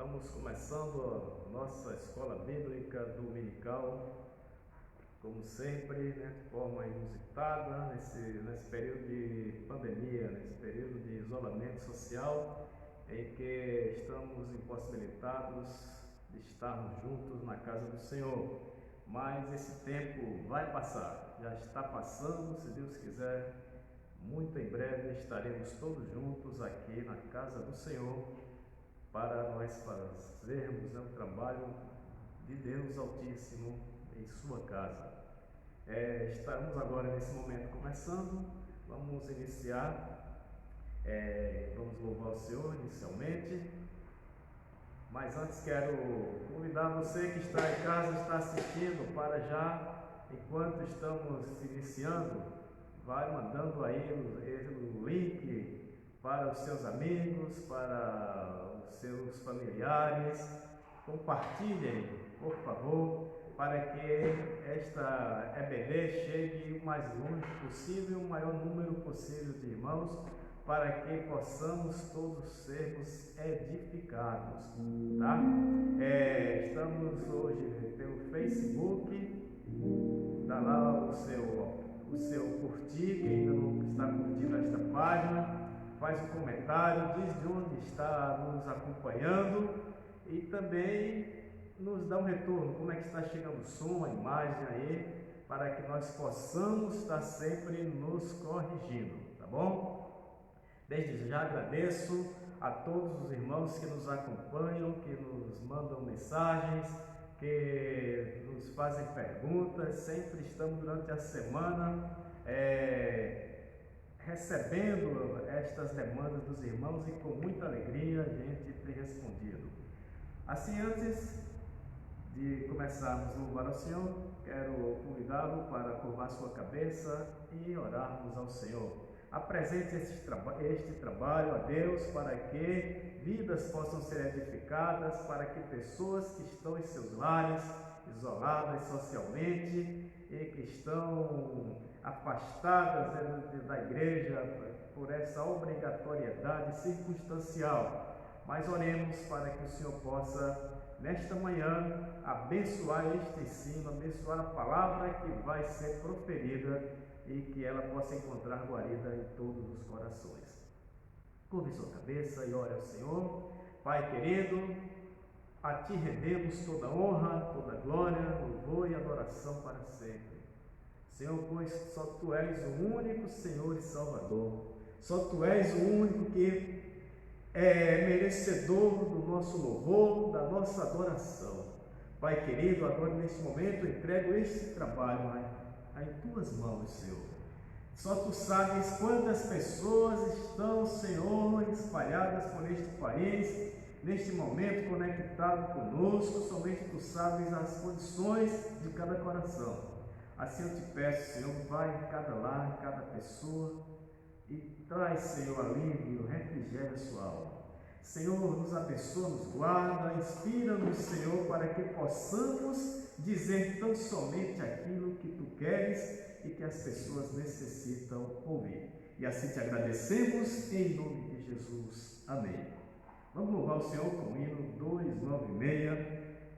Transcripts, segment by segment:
Estamos começando a nossa escola bíblica dominical, como sempre, né, de forma inusitada, nesse período de pandemia, nesse período de isolamento social, em que estamos impossibilitados de estarmos juntos na casa do Senhor. Mas esse tempo vai passar, já está passando, se Deus quiser, muito em breve estaremos todos juntos aqui na casa do Senhor para nós fazermos o trabalho de Deus Altíssimo em sua casa. Estamos agora nesse momento começando, vamos iniciar, vamos louvar o Senhor inicialmente, mas antes quero convidar você que está em casa, está assistindo, para já, enquanto estamos iniciando, vai mandando aí o link para os seus amigos, para os seus familiares. Compartilhem, por favor, para que esta EBD chegue o mais longe possível, o maior número possível de irmãos, para que possamos todos sermos edificados, tá? Estamos hoje pelo Facebook, dá lá o seu curtir, quem ainda não está curtindo esta página, faz um comentário, diz de onde está nos acompanhando e também nos dá um retorno, como é que está chegando o som, a imagem aí, para que nós possamos estar sempre nos corrigindo, tá bom? Desde já agradeço a todos os irmãos que nos acompanham, que nos mandam mensagens, que nos fazem perguntas. Sempre estamos durante a semana recebendo estas demandas dos irmãos e com muita alegria a gente tem respondido. Assim, antes de começarmos a louvar ao Senhor, quero convidá-lo para curvar sua cabeça e orarmos ao Senhor. Apresente este trabalho a Deus para que vidas possam ser edificadas, para que pessoas que estão em seus lares, isoladas socialmente e que estão afastadas da igreja por essa obrigatoriedade circunstancial. Mas oremos para que o Senhor possa, nesta manhã, abençoar este ensino, abençoar a palavra que vai ser proferida e que ela possa encontrar guarida em todos os corações. Curve sua cabeça e ore ao Senhor. Pai querido, a Ti rendemos toda honra, toda glória, louvor e adoração para sempre. Senhor, pois só Tu és o único Senhor e Salvador. Só Tu és o único que é merecedor do nosso louvor, da nossa adoração. Pai querido, agora neste momento eu entrego este trabalho em Tuas mãos, Senhor. Só Tu sabes quantas pessoas estão, Senhor, espalhadas por este país, neste momento conectado conosco. Somente Tu sabes as condições de cada coração. Assim eu Te peço, Senhor, vai em cada lar, em cada pessoa e traz, Senhor, alívio, refrigério a sua alma. Senhor, nos abençoa, nos guarda, inspira-nos, Senhor, para que possamos dizer tão somente aquilo que Tu queres e que as pessoas necessitam ouvir. E assim Te agradecemos em nome de Jesus. Amém. Vamos louvar o Senhor com o hino 296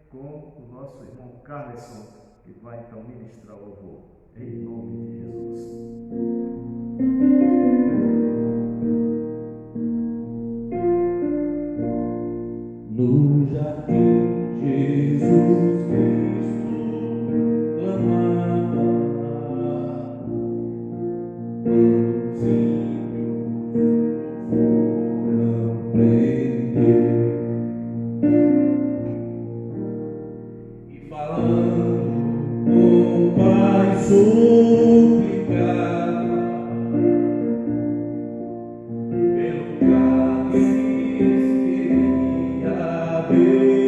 com o nosso irmão Carlson, que vai então ministrar o louvor. Em nome de Jesus. No jardim, Jesus Cristo clamava, quando os ímpios foram prender, e falando com o Pai suplicava pelo cálice beber.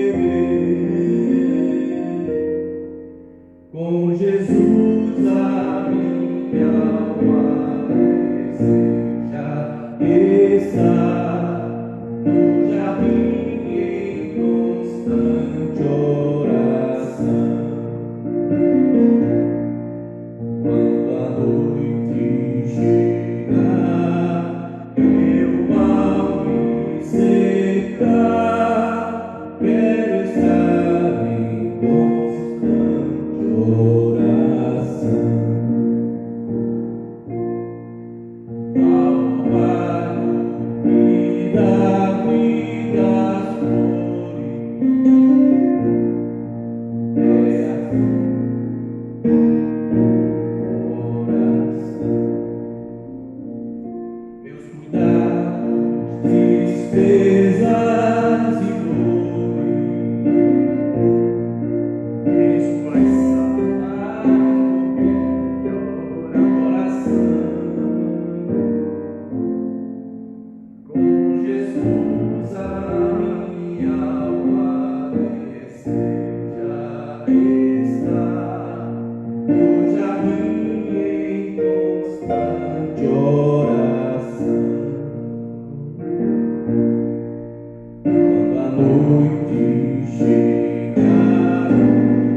noite chegar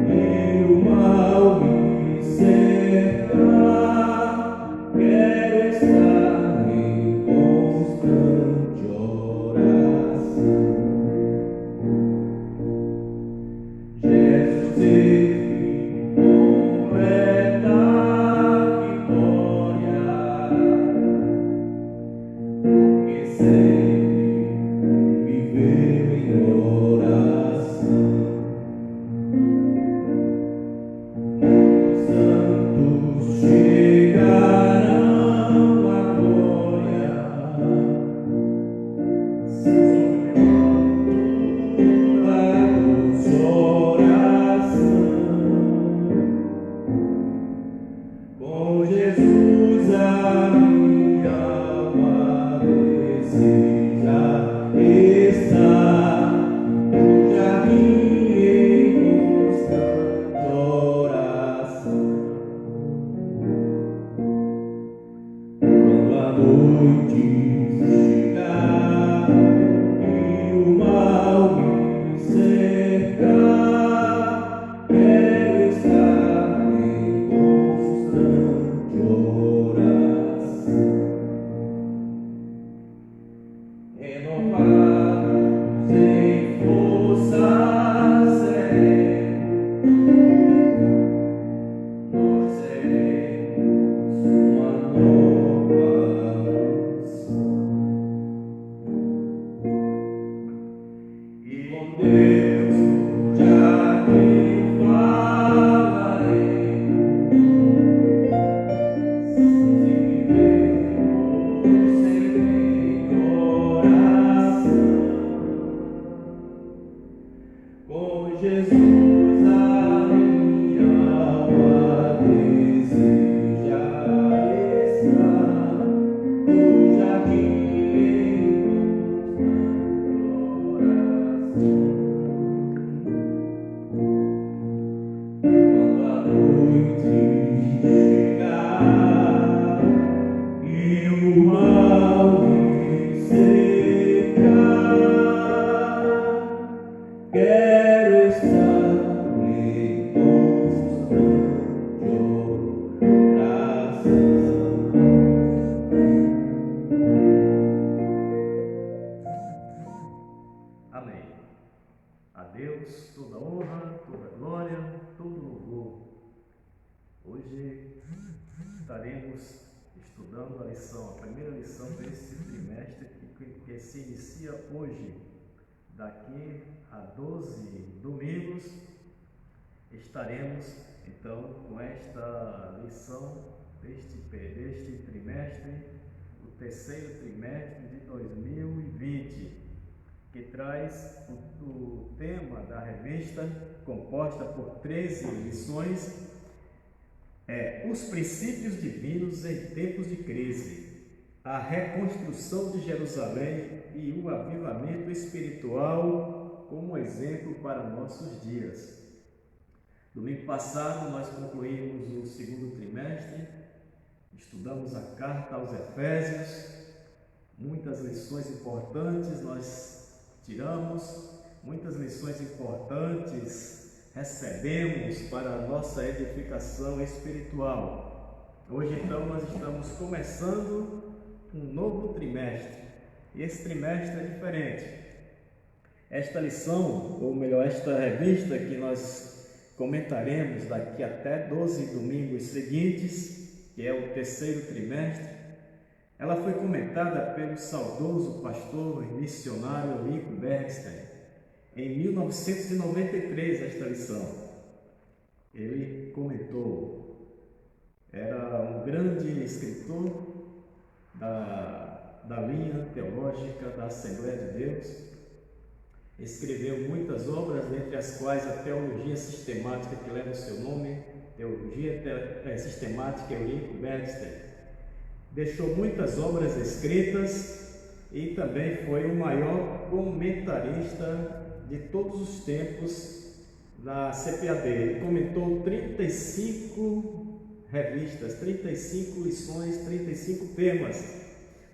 e o mal me cercar, quero estar em constante oração. Jesus teve completa vitória, porque sempre viveu em oração. Os santos chegarão à glória, sob oração. Com Jesus a minha alma deseja estar no jardim em constante oração. Quando a noite chegar e o mal me cercar, quero estar em constante oração. Renovados em força serena, nós seremos uma nova nação. E com Deus no jardim falaremos, se vivemos sempre em oração. Com Jesus a minha alma deseja estar no jardim em quando a noite chegar e o mal me cercar, quero estar em constante oração. Amém. A Deus toda honra, toda glória, todo louvor. Hoje estaremos estudando a lição, a primeira lição desse trimestre que se inicia hoje. Daqui a 12 domingos estaremos então com esta lição deste trimestre, o terceiro trimestre de 2020. Que traz o tema da revista, composta por 13 lições, os princípios divinos em tempos de crise, a reconstrução de Jerusalém e o avivamento espiritual como exemplo para nossos dias. Domingo passado nós concluímos o segundo trimestre, estudamos a carta aos Efésios, muitas lições importantes nós tiramos, muitas lições importantes recebemos para a nossa edificação espiritual. Hoje então nós estamos começando um novo trimestre, e esse trimestre é diferente. Esta lição, ou melhor, esta revista que nós comentaremos daqui até 12 domingos seguintes, que é o terceiro trimestre, ela foi comentada pelo saudoso pastor e missionário Rico Bergstein em 1993, esta lição. Ele comentou, era um grande escritor da linha teológica da Assembleia de Deus, escreveu muitas obras, dentre as quais a Teologia Sistemática, que leva o seu nome, Teologia Sistemática Rico Bergstein. Deixou muitas obras escritas e também foi o maior comentarista de todos os tempos da CPAD. Ele comentou 35 revistas, 35 lições, 35 temas.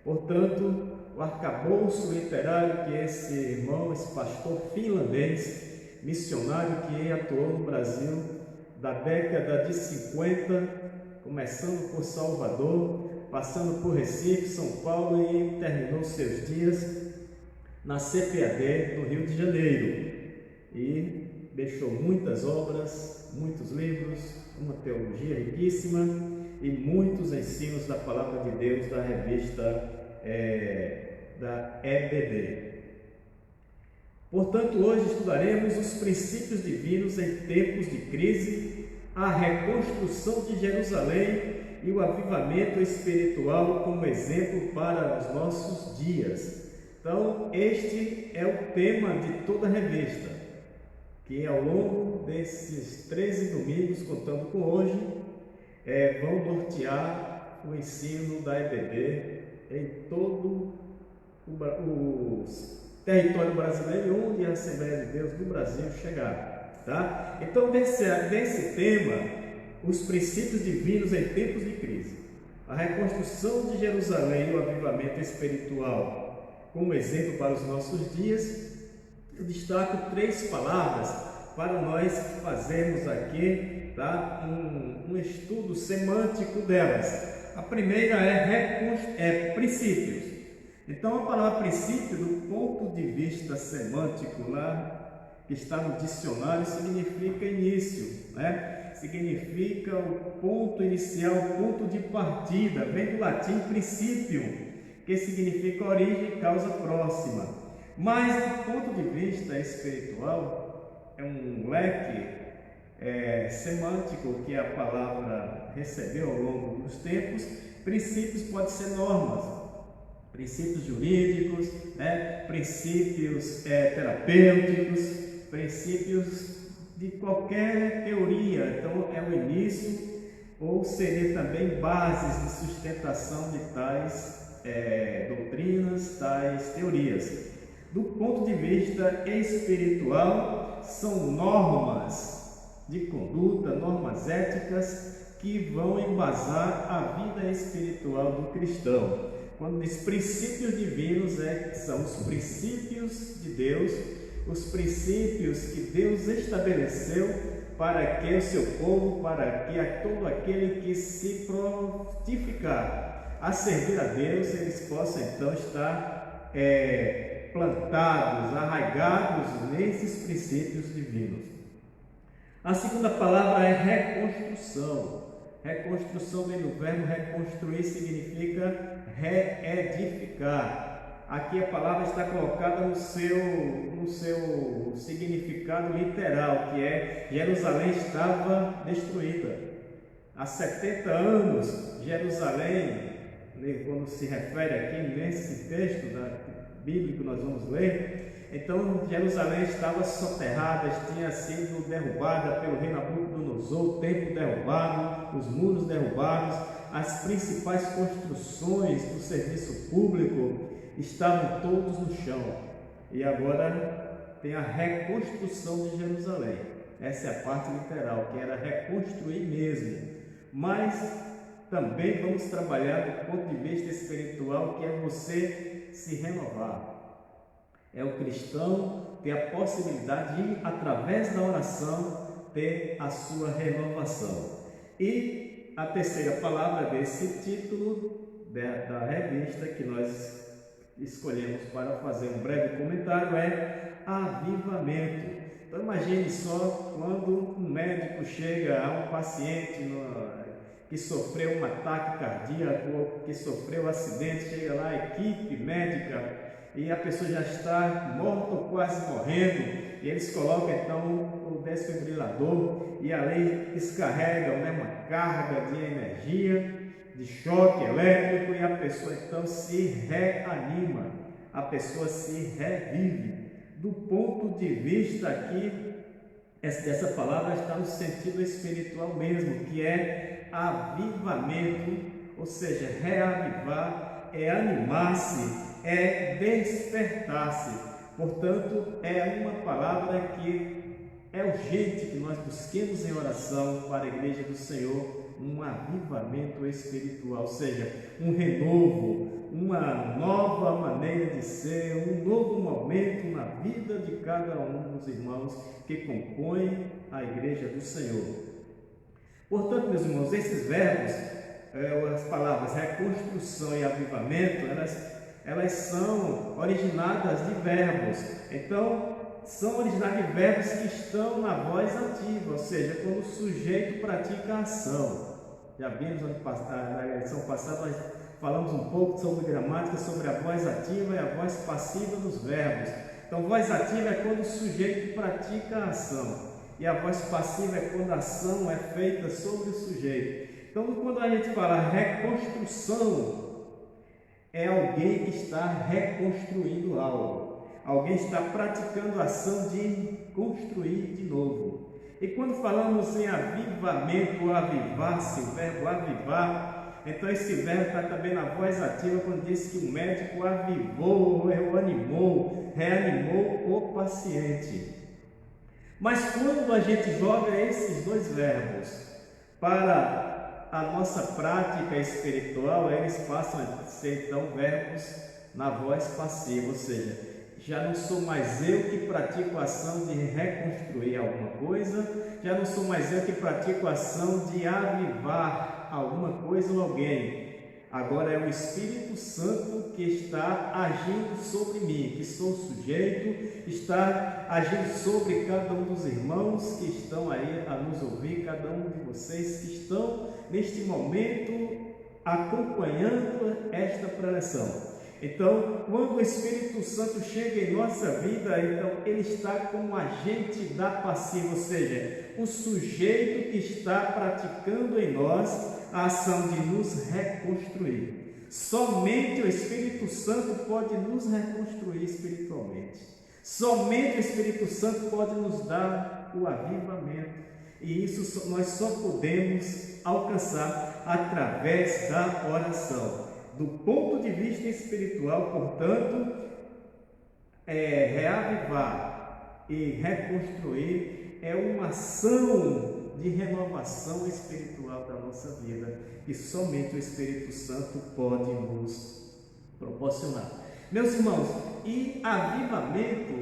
Portanto, o arcabouço literário que esse irmão, esse pastor finlandês, missionário que atuou no Brasil da década de 50, começando por Salvador, passando por Recife, São Paulo e terminou seus dias na CPAD, no Rio de Janeiro. E deixou muitas obras, muitos livros, uma teologia riquíssima e muitos ensinos da Palavra de Deus da revista da EBD. Portanto, hoje estudaremos os princípios divinos em tempos de crise, a reconstrução de Jerusalém e o avivamento espiritual como exemplo para os nossos dias. Então, este é o tema de toda a revista, que ao longo desses 13 domingos, contando com hoje, vão nortear o ensino da EBD em todo o território brasileiro, onde a Assembleia de Deus do Brasil chegar. Tá? Então, desse tema, os princípios divinos em tempos de crise, a reconstrução de Jerusalém e o avivamento espiritual como exemplo para os nossos dias, eu destaco 3 palavras para nós fazermos aqui, tá, um estudo semântico delas. A primeira é princípios. Então, a palavra princípio, do ponto de vista semântico lá, que está no dicionário, significa início, né? Significa o ponto inicial, o ponto de partida, vem do latim princípio, que significa origem e causa próxima. Mas, do ponto de vista espiritual, é um leque semântico que a palavra recebeu ao longo dos tempos. Princípios pode ser normas, princípios jurídicos, princípios terapêuticos, princípios de qualquer teoria. Então, é o início, ou seria também bases de sustentação de tais doutrinas, tais teorias. Do ponto de vista espiritual, são normas de conduta, normas éticas que vão embasar a vida espiritual do cristão. Quando diz princípios divinos, são os princípios de Deus, os princípios que Deus estabeleceu para que o seu povo, para que todo aquele que se prontificar a servir a Deus, eles possam então estar plantados, arraigados nesses princípios divinos. A segunda palavra é reconstrução. Reconstrução vem do verbo reconstruir, significa reedificar. Aqui a palavra está colocada no seu significado literal, que é Jerusalém estava destruída. Há 70 anos, Jerusalém, quando se refere aqui nesse texto bíblico que nós vamos ler, então Jerusalém estava soterrada, tinha sido derrubada pelo rei Nabucodonosor, o templo derrubado, os muros derrubados, as principais construções do serviço público estavam todos no chão. E agora tem a reconstrução de Jerusalém. Essa é a parte literal, que era reconstruir mesmo. Mas também vamos trabalhar do ponto de vista espiritual, que é você se renovar. É o cristão ter a possibilidade de, através da oração, ter a sua renovação. E a terceira palavra desse título da revista que nós escolhemos para fazer um breve comentário é avivamento. Então imagine só quando um médico chega a um paciente que sofreu um ataque cardíaco ou que sofreu um acidente, chega lá a equipe médica e a pessoa já está morta ou quase morrendo, e eles colocam então o desfibrilador e ali descarregam uma carga de energia, de choque elétrico, e a pessoa então se reanima, a pessoa se revive. Do ponto de vista aqui, essa palavra está no sentido espiritual mesmo, que é avivamento, ou seja, reavivar, é animar-se, é despertar-se. Portanto, é uma palavra que é urgente que nós busquemos em oração para a Igreja do Senhor, um avivamento espiritual, ou seja, um renovo, uma nova maneira de ser, um novo momento na vida de cada um dos irmãos que compõem a Igreja do Senhor. Portanto, meus irmãos, esses verbos, as palavras reconstrução e avivamento, elas são originadas de verbos. Então, são originadas de verbos que estão na voz ativa, ou seja, quando o sujeito pratica a ação. Já vimos na lição passada, nós falamos um pouco sobre gramática, sobre a voz ativa e a voz passiva dos verbos. Então, voz ativa é quando o sujeito pratica a ação, e a voz passiva é quando a ação é feita sobre o sujeito. Então, quando a gente fala reconstrução, é alguém que está reconstruindo algo. Alguém está praticando a ação de construir de novo. E quando falamos em avivamento, avivar-se, o verbo avivar, então esse verbo está também na voz ativa, quando diz que o médico avivou, reanimou o paciente. Mas quando a gente joga esses dois verbos para a nossa prática espiritual, eles passam a ser então verbos na voz passiva, ou seja, já não sou mais eu que pratico a ação de reconstruir alguma coisa, já não sou mais eu que pratico a ação de avivar alguma coisa ou alguém. Agora é o Espírito Santo que está agindo sobre mim, que sou o sujeito, está agindo sobre cada um dos irmãos que estão aí a nos ouvir, cada um de vocês que estão neste momento acompanhando esta preleção. Então, quando o Espírito Santo chega em nossa vida, então ele está como agente da passiva, ou seja, o sujeito que está praticando em nós a ação de nos reconstruir. Somente o Espírito Santo pode nos reconstruir espiritualmente. Somente o Espírito Santo pode nos dar o avivamento. E isso nós só podemos alcançar através da oração. Do ponto de vista espiritual, portanto, reavivar e reconstruir é uma ação de renovação espiritual da nossa vida, que somente o Espírito Santo pode nos proporcionar. Meus irmãos, e avivamento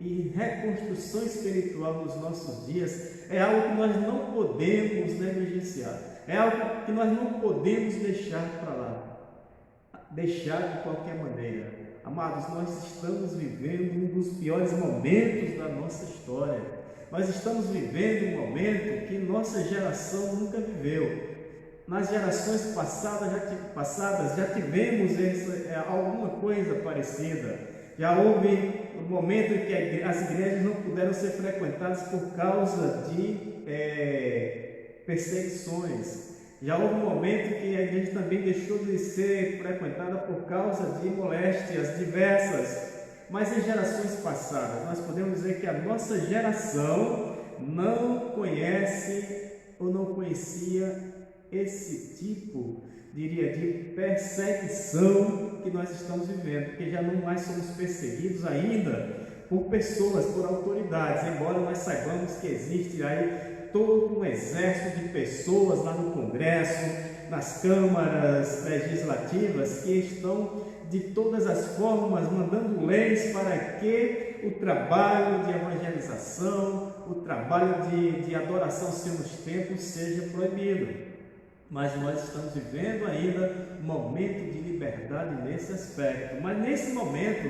e reconstrução espiritual nos nossos dias é algo que nós não podemos negligenciar, é algo que nós não podemos deixar para lá. Deixar de qualquer maneira. Amados, nós estamos vivendo um dos piores momentos da nossa história. Nós estamos vivendo um momento que nossa geração nunca viveu. Nas gerações passadas já tivemos alguma coisa parecida. Já houve um momento em que as igrejas não puderam ser frequentadas por causa de perseguições. Já houve um momento que a igreja também deixou de ser frequentada por causa de moléstias diversas. Mas em gerações passadas, nós podemos dizer que a nossa geração não conhece ou não conhecia esse tipo, diria, de perseguição que nós estamos vivendo, porque já não mais somos perseguidos ainda por pessoas, por autoridades, embora nós saibamos que existe aí todo um exército de pessoas lá no Congresso, nas câmaras legislativas, que estão de todas as formas mandando leis para que o trabalho de evangelização, o trabalho de adoração ao Senhor nos templos seja proibido. Mas nós estamos vivendo ainda um momento de liberdade nesse aspecto. Mas nesse momento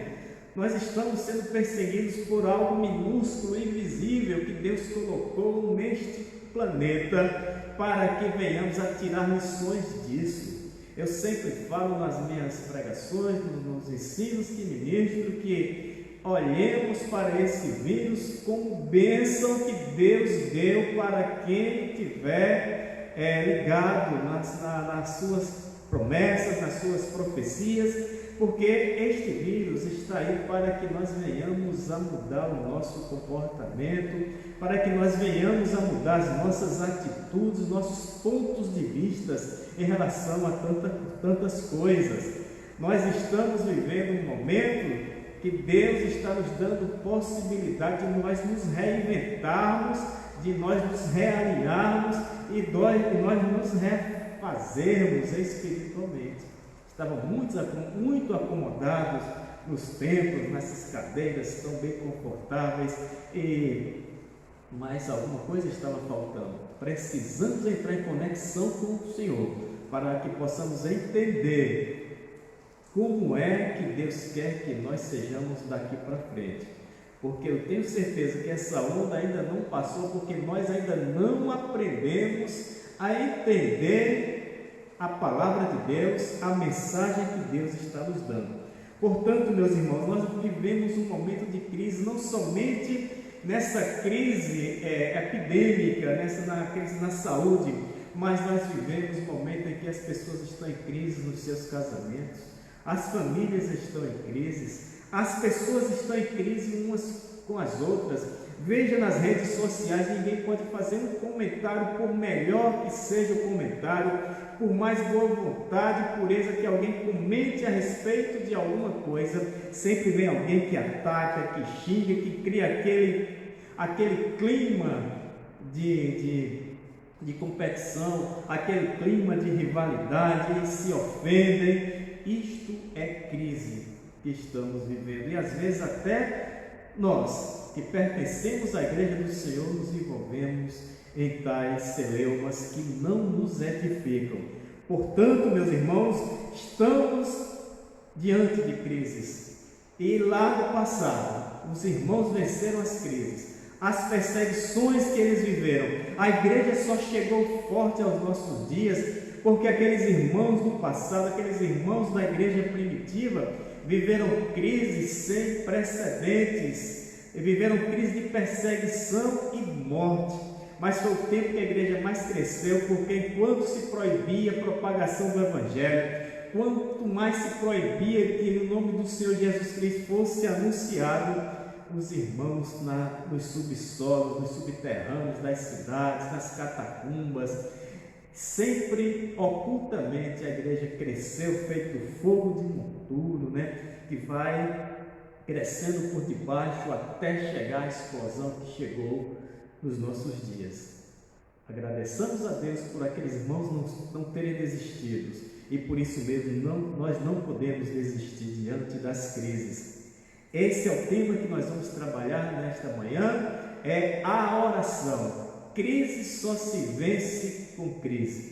nós estamos sendo perseguidos por algo minúsculo e invisível que Deus colocou neste planeta para que venhamos a tirar lições disso. Eu sempre falo nas minhas pregações, nos ensinos que ministro, que olhemos para esse vírus como bênção que Deus deu para quem tiver ligado nas suas promessas, nas suas profecias, porque este vírus está aí para que nós venhamos a mudar o nosso comportamento, para que nós venhamos a mudar as nossas atitudes, nossos pontos de vista em relação a tantas coisas. Nós estamos vivendo um momento que Deus está nos dando possibilidade de nós nos reinventarmos, de nós nos realinharmos e nós nos refazermos espiritualmente. Estavam muito acomodados nos templos, nessas cadeiras tão bem confortáveis, mas alguma coisa estava faltando. Precisamos entrar em conexão com o Senhor, para que possamos entender como é que Deus quer que nós sejamos daqui para frente. Porque eu tenho certeza que essa onda ainda não passou, porque nós ainda não aprendemos a entender a palavra de Deus, a mensagem que Deus está nos dando. Portanto, meus irmãos, nós vivemos um momento de crise, não somente nessa crise epidêmica, na crise na saúde, mas nós vivemos um momento em que as pessoas estão em crise nos seus casamentos, as famílias estão em crise, as pessoas estão em crise umas com as outras. Veja nas redes sociais, ninguém pode fazer um comentário, por melhor que seja o comentário, por mais boa vontade e pureza que alguém comente a respeito de alguma coisa, sempre vem alguém que ataca, que xinga, que cria aquele clima de competição, aquele clima de rivalidade, e se ofendem. Isto é crise que estamos vivendo, e às vezes até nós que pertencemos à igreja do Senhor nos envolvemos em tais celeumas que não nos edificam. Portanto, meus irmãos, estamos diante de crises, e lá no passado os irmãos venceram as crises, as perseguições que eles viveram. A igreja só chegou forte aos nossos dias porque aqueles irmãos do passado, aqueles irmãos da igreja primitiva, viveram crises sem precedentes, viveram crise de perseguição e morte. Mas foi o tempo que a igreja mais cresceu, porque enquanto se proibia a propagação do Evangelho, quanto mais se proibia que no nome do Senhor Jesus Cristo fosse anunciado, os irmãos nos subsolos, nos subterrâneos das cidades, nas catacumbas, sempre ocultamente a igreja cresceu, feito fogo de monturo, que vai crescendo por debaixo até chegar à explosão que chegou nos nossos dias. Agradeçamos a Deus por aqueles irmãos não terem desistido, e por isso mesmo nós não podemos desistir diante das crises. Esse é o tema que nós vamos trabalhar nesta manhã, é a oração. Crise só se vence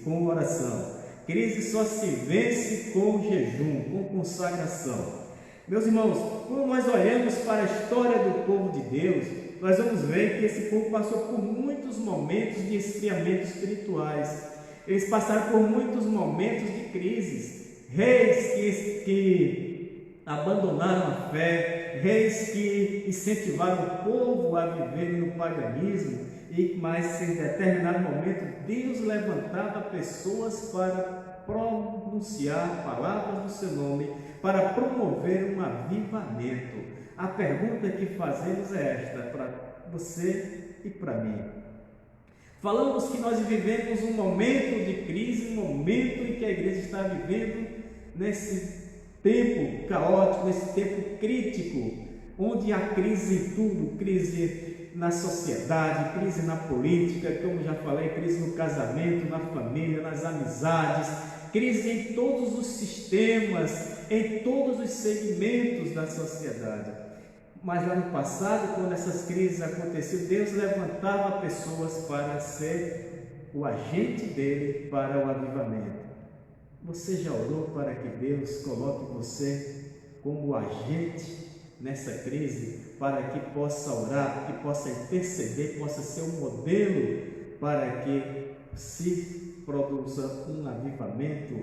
com oração. Crise só se vence com jejum, com consagração. Meus irmãos, quando nós olhamos para a história do povo de Deus, nós vamos ver que esse povo passou por muitos momentos de esfriamento espirituais. Eles passaram por muitos momentos de crises. Reis que abandonaram a fé, reis que incentivaram o povo a viver no paganismo, mas em determinado momento Deus levantava pessoas para pronunciar palavras do seu nome, para promover um avivamento. A pergunta que fazemos é esta, para você e para mim. Falamos que nós vivemos um momento de crise, um momento em que a igreja está vivendo nesse tempo caótico, nesse tempo crítico, onde há crise em tudo, crise na sociedade, crise na política, como já falei, crise no casamento, na família, nas amizades, crise em todos os sistemas, em todos os segmentos da sociedade. Mas lá no passado, quando essas crises aconteciam, Deus levantava pessoas para ser o agente dele para o avivamento. Você já orou para que Deus coloque você como agente nessa crise, para que possa orar, que possa interceder, possa ser um modelo para que se produza um avivamento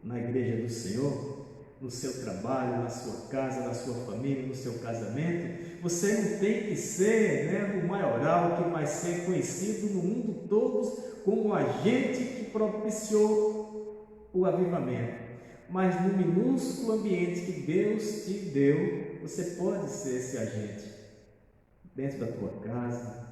na igreja do Senhor, no seu trabalho, na sua casa, na sua família, no seu casamento? Você não tem que ser o maioral que vai ser conhecido no mundo todo como o agente que propiciou o avivamento, mas no minúsculo ambiente que Deus te deu, você pode ser esse agente, dentro da tua casa,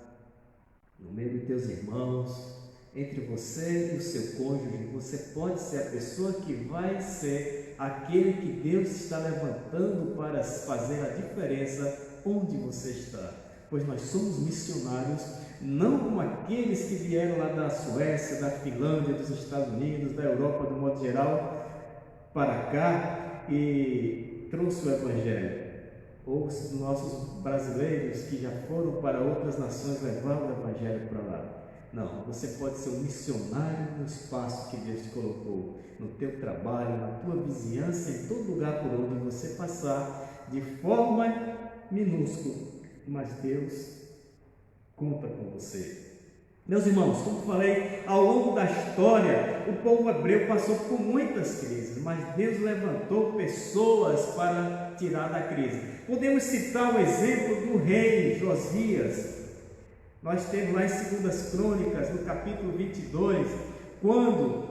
no meio dos teus irmãos, entre você e o seu cônjuge. Você pode ser a pessoa que vai ser aquele que Deus está levantando para fazer a diferença onde você está, pois nós somos missionários, não como aqueles que vieram lá da Suécia, da Finlândia, dos Estados Unidos, da Europa, do modo geral, para cá e trouxe o Evangelho. Ou os nossos brasileiros que já foram para outras nações levaram o Evangelho para lá. Não, você pode ser um missionário no espaço que Deus te colocou, no teu trabalho, na tua vizinhança, em todo lugar por onde você passar, de forma minúscula, mas Deus conta com você. Meus irmãos, como falei, ao longo da história, o povo hebreu passou por muitas crises, mas Deus levantou pessoas para tirar da crise. Podemos citar o exemplo do rei Josias. Nós temos lá em 2 Crônicas, no capítulo 22, quando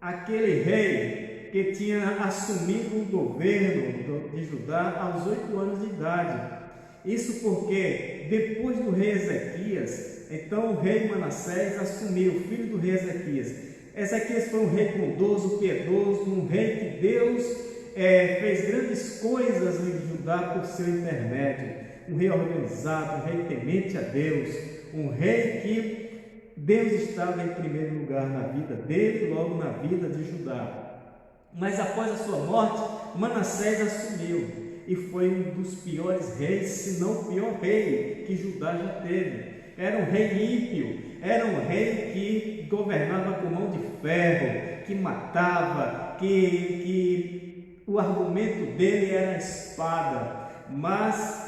aquele rei que tinha assumido o governo de Judá aos 8 anos de idade. Isso porque depois do rei Ezequias, então o rei Manassés assumiu, o filho do rei Ezequias. Ezequias foi um rei bondoso, piedoso, um rei que Deus fez grandes coisas em Judá por seu intermédio. Um rei organizado, um rei temente a Deus, um rei que Deus estava em primeiro lugar na vida dele e logo na vida de Judá. Mas após a sua morte, Manassés assumiu e foi um dos piores reis, se não o pior rei que Judá já teve. Era um rei ímpio, era um rei que governava com mão de ferro, que matava, que o argumento dele era a espada. Mas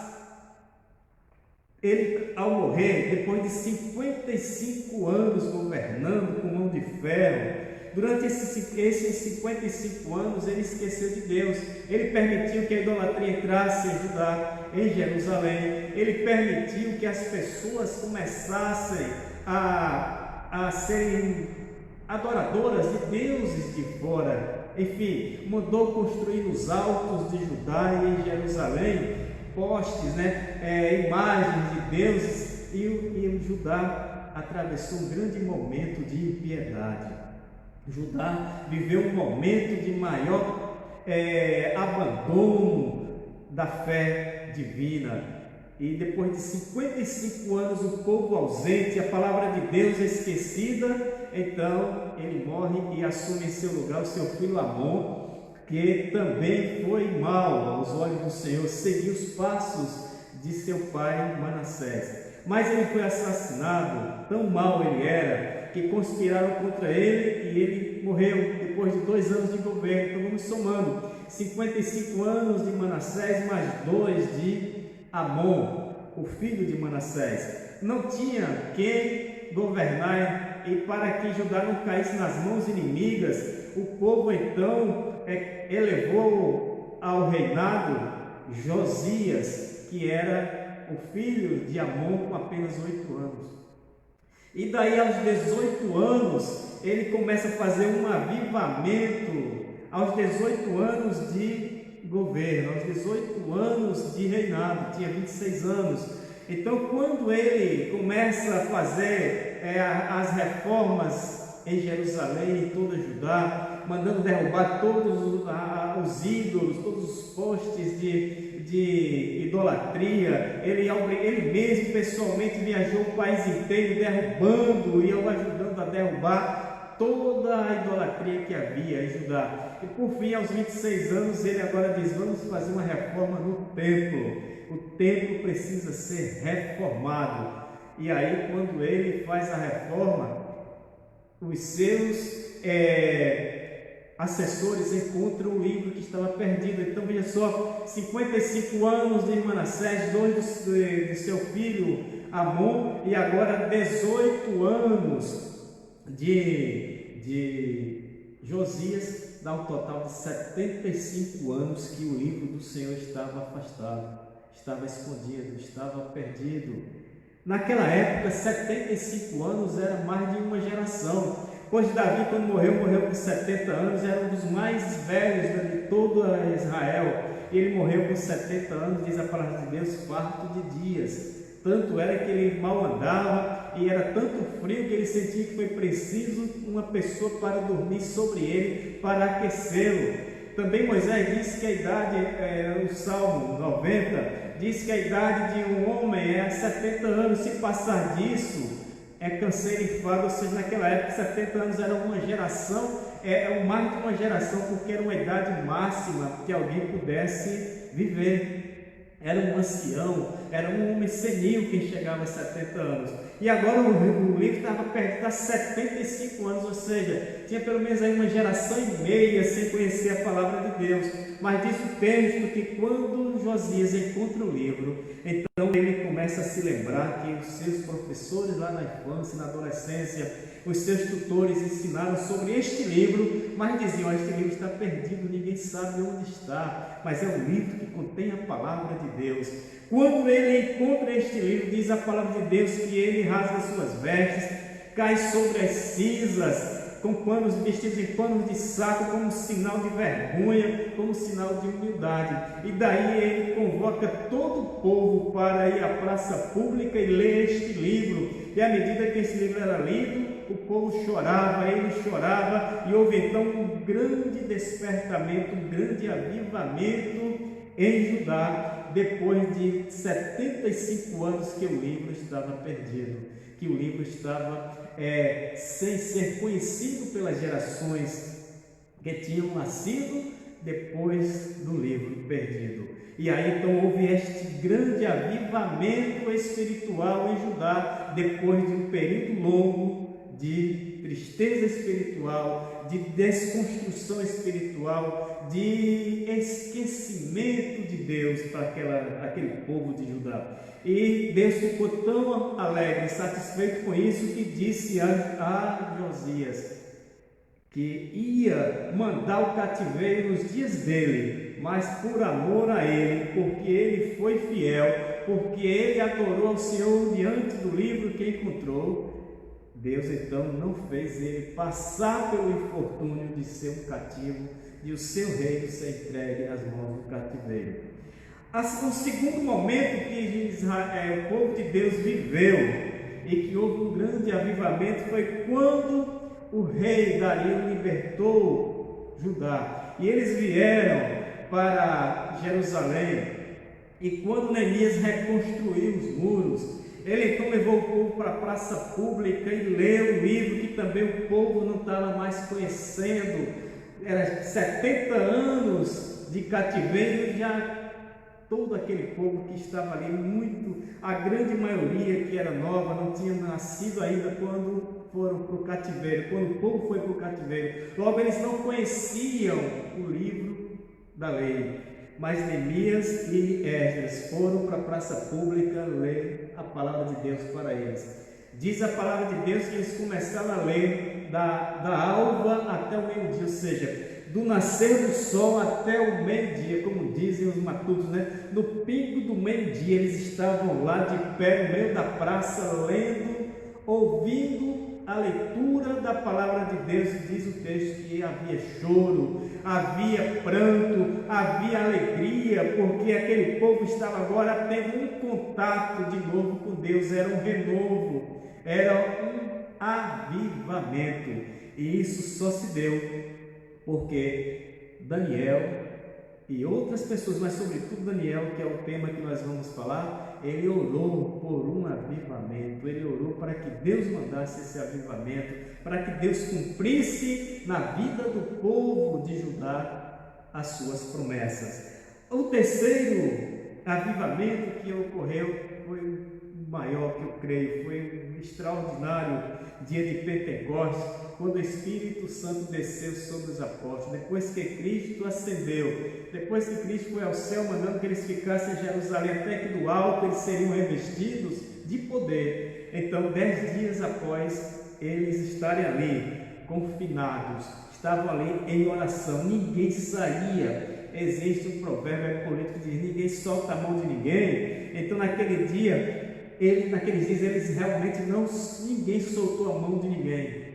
ele, ao morrer, depois de 55 anos governando com mão de ferro, durante esses 55 anos ele esqueceu de Deus. Ele permitiu que a idolatria entrasse em Judá, em Jerusalém. Ele permitiu que as pessoas começassem a serem adoradoras de deuses de fora. Enfim, mandou construir nos altos de Judá e em Jerusalém postes, imagens de deuses, e o Judá atravessou um grande momento de impiedade. Judá viveu um momento de maior abandono da fé divina, e depois de 55 anos o povo ausente, a palavra de Deus esquecida, então ele morre e assume em seu lugar o seu filho Amon, que também foi mau aos olhos do Senhor, seguiu os passos de seu pai Manassés. Mas ele foi assassinado, tão mau ele era, que conspiraram contra ele e ele morreu depois de 2 anos de governo. Então vamos somando, 55 anos de Manassés mais 2 de Amon, o filho de Manassés. Não tinha quem governar, e para que Judá não caísse nas mãos inimigas, o povo então elevou ao reinado Josias, que era o filho de Amon, com apenas 8 anos. E daí aos 18 anos ele começa a fazer um avivamento. Aos 18 anos de governo, aos 18 anos de reinado, tinha 26 anos. Então quando ele começa a fazer as reformas em Jerusalém e em toda Judá, mandando derrubar todos os ídolos, todos os postes de idolatria, ele mesmo pessoalmente viajou o país inteiro derrubando e ajudando a derrubar toda a idolatria que havia em Judá. E por fim, aos 26 anos, ele agora diz: vamos fazer uma reforma no templo. O templo precisa ser reformado. E aí, quando ele faz a reforma, os seus assessores encontram o livro que estava perdido. Então veja só, 55 anos de Manassés, 2 de seu filho Amon, e agora 18 anos de Josias, dá um total de 75 anos que o livro do Senhor estava afastado, estava escondido, estava perdido. Naquela época, 75 anos era mais de uma geração, pois Davi, quando morreu com 70 anos, era um dos mais velhos de todo Israel. Ele morreu com 70 anos, diz a palavra de Deus, farto de dias. Tanto era que ele mal andava, e era tanto frio que ele sentia que foi preciso uma pessoa para dormir sobre ele, para aquecê-lo. Também Moisés disse que a idade, o Salmo 90, diz que a idade de um homem é 70 anos. Se passar disso, é canseira e fado, ou seja, naquela época 70 anos era uma geração, mais de uma geração, porque era uma idade máxima que alguém pudesse viver. Era um ancião, era um homem senil quem chegava a 70 anos. E agora o livro estava perdido há 75 anos, ou seja, tinha pelo menos aí uma geração e meia sem conhecer a palavra de Deus. Mas diz o texto que quando Josias encontra o livro, então ele começa a se lembrar que os seus professores lá na infância, na adolescência, os seus tutores ensinaram sobre este livro, mas diziam: este livro está perdido, ninguém sabe onde está, mas é um livro que contém a palavra de Deus. Quando ele encontra este livro, diz a palavra de Deus que ele rasga suas vestes, cai sobre as cinzas, com panos, vestidos em panos de saco, como sinal de vergonha, como sinal de humildade. E daí ele convoca todo o povo para ir à praça pública e ler este livro. E à medida que esse livro era lido, o povo chorava, ele chorava, e houve então um grande despertamento, um grande avivamento em Judá, depois de 75 anos que o livro estava perdido, que o livro estava sem ser conhecido pelas gerações que tinham nascido depois do livro perdido. E aí então houve este grande avivamento espiritual em Judá, depois de um período longo de tristeza espiritual, de desconstrução espiritual, de esquecimento de Deus para aquele povo de Judá. E Deus ficou tão alegre, satisfeito com isso, que disse a Josias que ia mandar o cativeiro nos dias dele, mas por amor a ele, porque ele foi fiel, porque ele adorou ao Senhor diante do livro que encontrou. Deus então não fez ele passar pelo infortúnio de ser um cativo, e o seu reino ser entregue às mãos do cativeiro. O segundo momento que o povo de Deus viveu e que houve um grande avivamento foi quando o rei Dario libertou Judá, e eles vieram para Jerusalém. E quando Neemias reconstruiu os muros, ele então levou o povo para a praça pública e leu o livro que também o povo não estava mais conhecendo. Era 70 anos de cativeiro, e já todo aquele povo que estava ali, a grande maioria que era nova, não tinha nascido ainda quando foram para o cativeiro, quando o povo foi para o cativeiro. Logo, eles não conheciam o livro da lei. Mas Neemias e Esdras foram para a praça pública ler a palavra de Deus para eles. Diz a palavra de Deus que eles começaram a ler da alva até o meio-dia, ou seja, do nascer do sol até o meio-dia, como dizem os matutos, né? No pingo do meio-dia eles estavam lá de pé no meio da praça, lendo, ouvindo a leitura da palavra de Deus. E diz o texto que havia choro, havia pranto, havia alegria, porque aquele povo estava agora tendo um contato de novo com Deus, era um renovo, era um avivamento. E isso só se deu porque Daniel e outras pessoas, mas sobretudo Daniel, que é o tema que nós vamos falar, ele orou por um avivamento, ele orou para que Deus mandasse esse avivamento, para que Deus cumprisse na vida do povo de Judá as suas promessas. O terceiro avivamento que ocorreu foi o maior que eu creio, foi um extraordinário dia de Pentecostes, quando o Espírito Santo desceu sobre os apóstolos, depois que Cristo ascendeu, depois que Cristo foi ao céu, mandando que eles ficassem em Jerusalém, até que do alto eles seriam revestidos de poder. Então, 10 dias após eles estarem ali, confinados, estavam ali em oração, ninguém saía. Existe um provérbio político que diz: ninguém solta a mão de ninguém. Então, naqueles dias eles realmente ninguém soltou a mão de ninguém,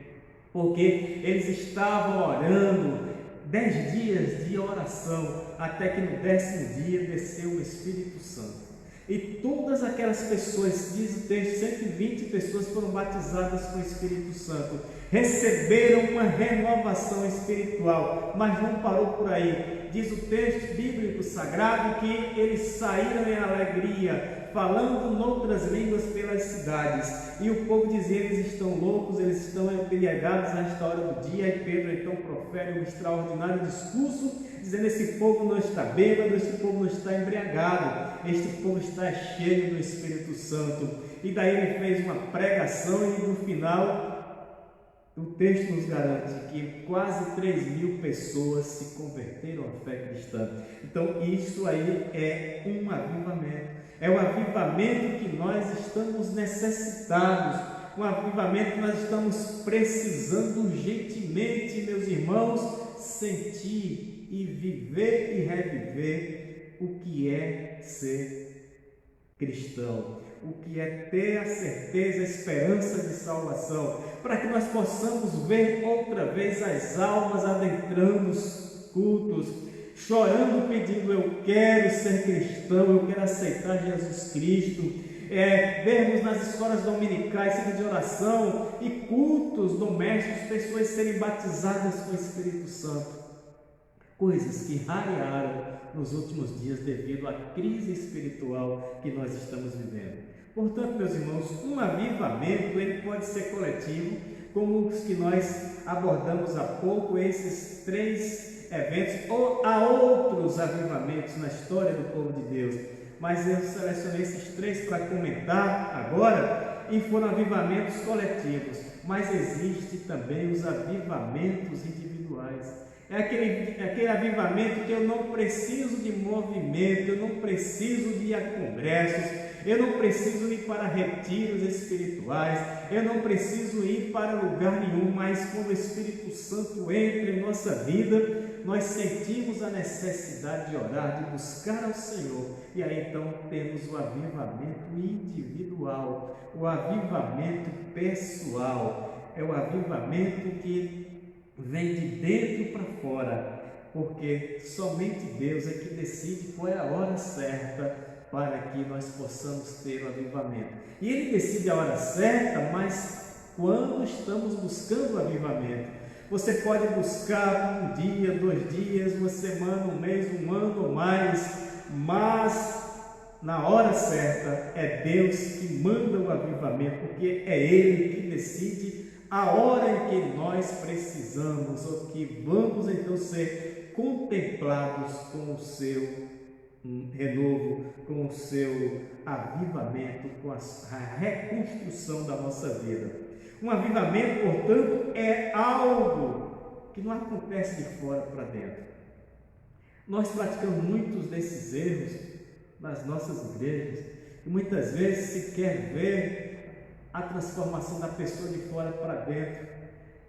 porque eles estavam orando, 10 dias de oração, até que no 10º dia desceu o Espírito Santo. E todas aquelas pessoas, diz o texto, 120 pessoas foram batizadas com o Espírito Santo, receberam uma renovação espiritual, mas não parou por aí. Diz o texto bíblico sagrado que eles saíram em alegria, falando noutras línguas pelas cidades. E o povo dizia: eles estão loucos, eles estão embriagados nesta hora do dia. E Pedro então profere um extraordinário discurso, dizendo: esse povo não está bêbado, esse povo não está embriagado, este povo está cheio do Espírito Santo. E daí ele fez uma pregação e no final o texto nos garante que quase 3.000 pessoas se converteram à fé cristã. Então isso aí é um avivamento. É um avivamento que nós estamos necessitados. Um avivamento que nós estamos precisando urgentemente, meus irmãos, sentir e viver e reviver o que é ser cristão. O que é ter a certeza, a esperança de salvação, para que nós possamos ver outra vez as almas adentrando os cultos, chorando, pedindo: eu quero ser cristão, eu quero aceitar Jesus Cristo. Vermos nas escolas dominicais, centro de oração e cultos domésticos, pessoas serem batizadas com o Espírito Santo. Coisas que rarearam nos últimos dias devido à crise espiritual que nós estamos vivendo. Portanto, meus irmãos, um avivamento ele pode ser coletivo, como os que nós abordamos há pouco, esses 3 eventos, ou há outros avivamentos na história do povo de Deus, mas eu selecionei esses 3 para comentar agora, e foram avivamentos coletivos, mas existe também os avivamentos individuais. É aquele avivamento que eu não preciso de movimento, eu não preciso de ir a congressos, eu não preciso ir para retiros espirituais, eu não preciso ir para lugar nenhum, mas quando o Espírito Santo entra em nossa vida, nós sentimos a necessidade de orar, de buscar ao Senhor, e aí então temos o avivamento individual, o avivamento pessoal, é o avivamento que vem de dentro para fora, porque somente Deus é que decide qual é a hora certa para que nós possamos ter o avivamento. E Ele decide a hora certa, mas quando estamos buscando o avivamento, você pode buscar 1 dia, 2 dias, 1 semana, 1 mês, 1 ano ou mais, mas na hora certa é Deus que manda o avivamento, porque é Ele que decide a hora em que nós precisamos, ou que vamos então ser contemplados com o seu renovo, com o seu avivamento, com a reconstrução da nossa vida. Um avivamento, portanto, é algo que não acontece de fora para dentro. Nós praticamos muitos desses erros nas nossas igrejas e muitas vezes se quer ver a transformação da pessoa de fora para dentro,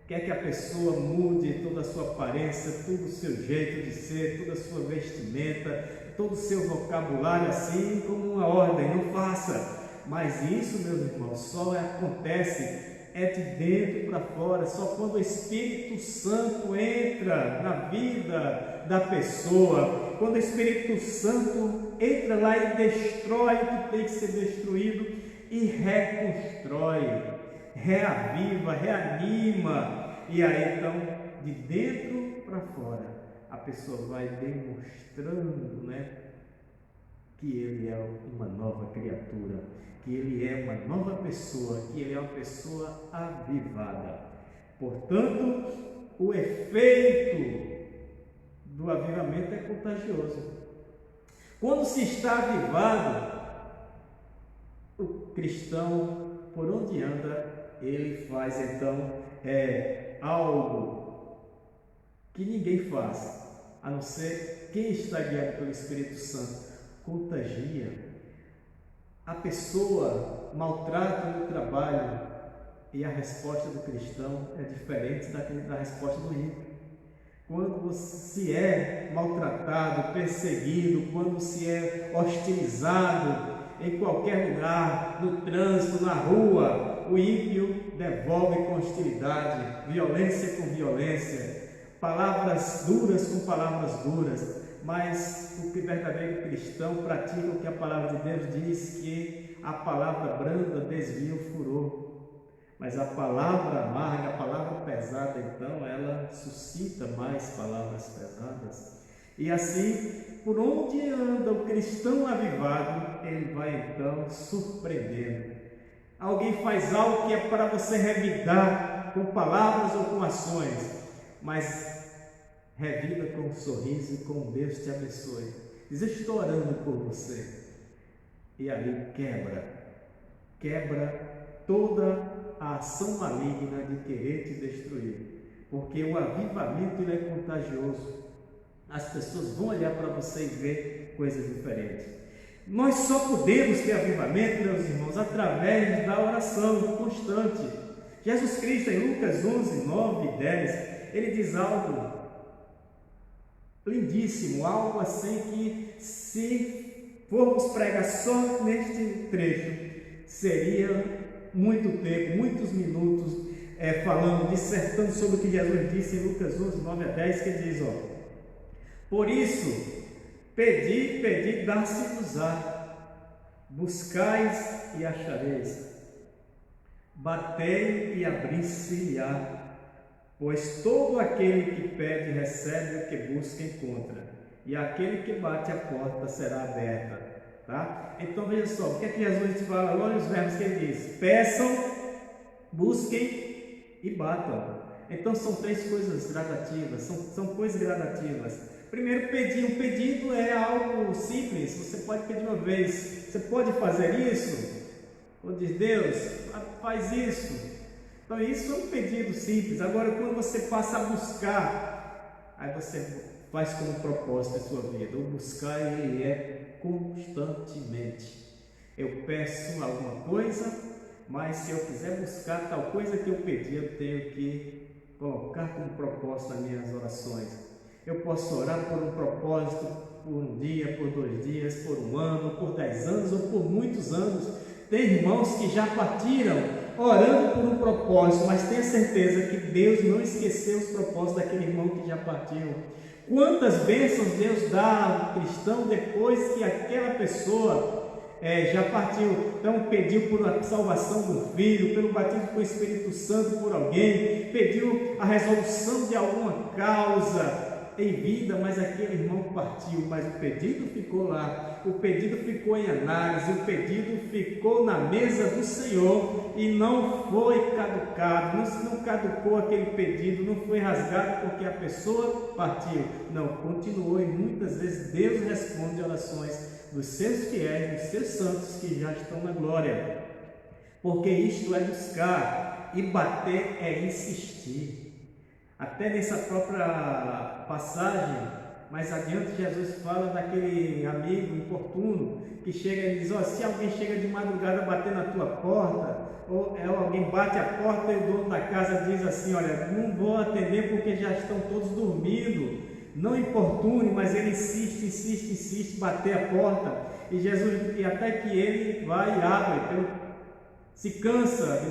quer que a pessoa mude toda a sua aparência, todo o seu jeito de ser, toda a sua vestimenta, todo o seu vocabulário, assim como uma ordem: não faça. Mas isso, meus irmãos, só acontece de dentro para fora, só quando o Espírito Santo entra na vida da pessoa, quando o Espírito Santo entra lá e destrói o que tem que ser destruído e reconstrói, reaviva, reanima, e aí então de dentro para fora a pessoa vai demonstrando, que ele é uma nova criatura, que ele é uma nova pessoa, que ele é uma pessoa avivada. Portanto, o efeito do avivamento é contagioso. Quando se está avivado, o cristão, por onde anda, ele faz então algo que ninguém faz, a não ser quem está guiado pelo Espírito Santo. Contagia. A pessoa maltrata no trabalho e a resposta do cristão é diferente da resposta do ímpio. Quando se é maltratado, perseguido, quando se é hostilizado em qualquer lugar, no trânsito, na rua, o ímpio devolve com hostilidade, violência com violência, palavras duras com palavras duras. Mas o verdadeiro cristão pratica o que a palavra de Deus diz, que a palavra branda desvia o furor, mas a palavra amarga, a palavra pesada, então ela suscita mais palavras pesadas. E assim, por onde anda o cristão avivado, ele vai então surpreendendo. Alguém faz algo que é para você revidar com palavras ou com ações, mas revida com um sorriso e com Deus te abençoe. Diz: eu estou orando por você. E ali quebra toda a ação maligna de querer te destruir, porque o avivamento ele é contagioso. As pessoas vão olhar para você e ver coisas diferentes. Nós só podemos ter avivamento, meus irmãos, através da oração constante. Jesus Cristo, em Lucas 11, 9 e 10, ele diz algo lindíssimo, algo assim que, se formos pregar só neste trecho, seria muito tempo, muitos minutos, falando, dissertando sobre o que Jesus disse em Lucas 11, 9 a 10, que diz, por isso, pedi, dar-se-vos-á, buscais e achareis, batei e abrir-se-lhe-á, pois todo aquele que pede recebe, o que busca encontra, e aquele que bate a porta será aberta. Tá? Então veja só, o que é que Jesus fala? Olha os verbos que ele diz: peçam, busquem e batam. Então são três coisas gradativas, são coisas gradativas. Primeiro, pedir. Um pedido é algo simples, você pode pedir uma vez, você pode fazer isso? Ou diz: Deus, faz isso. Então isso é um pedido simples. Agora, quando você passa a buscar, aí você faz como propósito a sua vida. O buscar, ele é constantemente. Eu peço alguma coisa, mas se eu quiser buscar tal coisa que eu pedi, eu tenho que colocar como propósito nas minhas orações. Eu posso orar por um propósito, por um dia, por 2 dias, por um ano, por 10 anos ou por muitos anos. Tem irmãos que já partiram orando por um propósito, mas tenha certeza que Deus não esqueceu os propósitos daquele irmão que já partiu. Quantas bênçãos Deus dá ao cristão depois que aquela pessoa já partiu. Então pediu por a salvação do filho, pelo batismo com o Espírito Santo por alguém, pediu a resolução de alguma causa em vida, mas aquele irmão partiu, mas o pedido ficou lá, o pedido ficou em análise, o pedido ficou na mesa do Senhor e não foi caducado, não caducou aquele pedido, não foi rasgado porque a pessoa partiu, não, continuou. E muitas vezes Deus responde orações dos seus fiéis, dos seus santos que já estão na glória, porque isto é buscar, e bater é insistir. Até nessa própria passagem, mais adiante, Jesus fala daquele amigo importuno que chega e diz: se alguém chega de madrugada bater na tua porta, ou alguém bate a porta e o dono da casa diz assim: olha, não vou atender porque já estão todos dormindo, não importune, mas ele insiste, bater a porta, e Jesus, e até que ele vai e abre, se cansa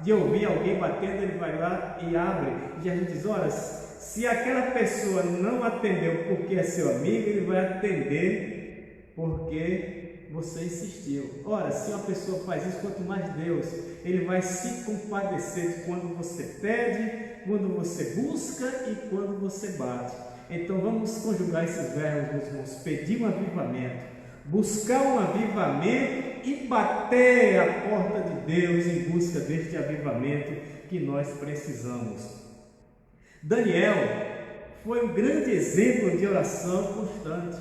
de ouvir alguém batendo, ele vai lá e abre. E a gente diz: olha, se aquela pessoa não atendeu porque é seu amigo, ele vai atender porque você insistiu. Ora, se uma pessoa faz isso, quanto mais Deus, ele vai se compadecer de quando você pede, quando você busca e quando você bate. Então vamos conjugar esses verbos, meus irmãos: pedir um avivamento, buscar um avivamento e bater a porta de Deus em busca deste avivamento que nós precisamos. Daniel foi um grande exemplo de oração constante.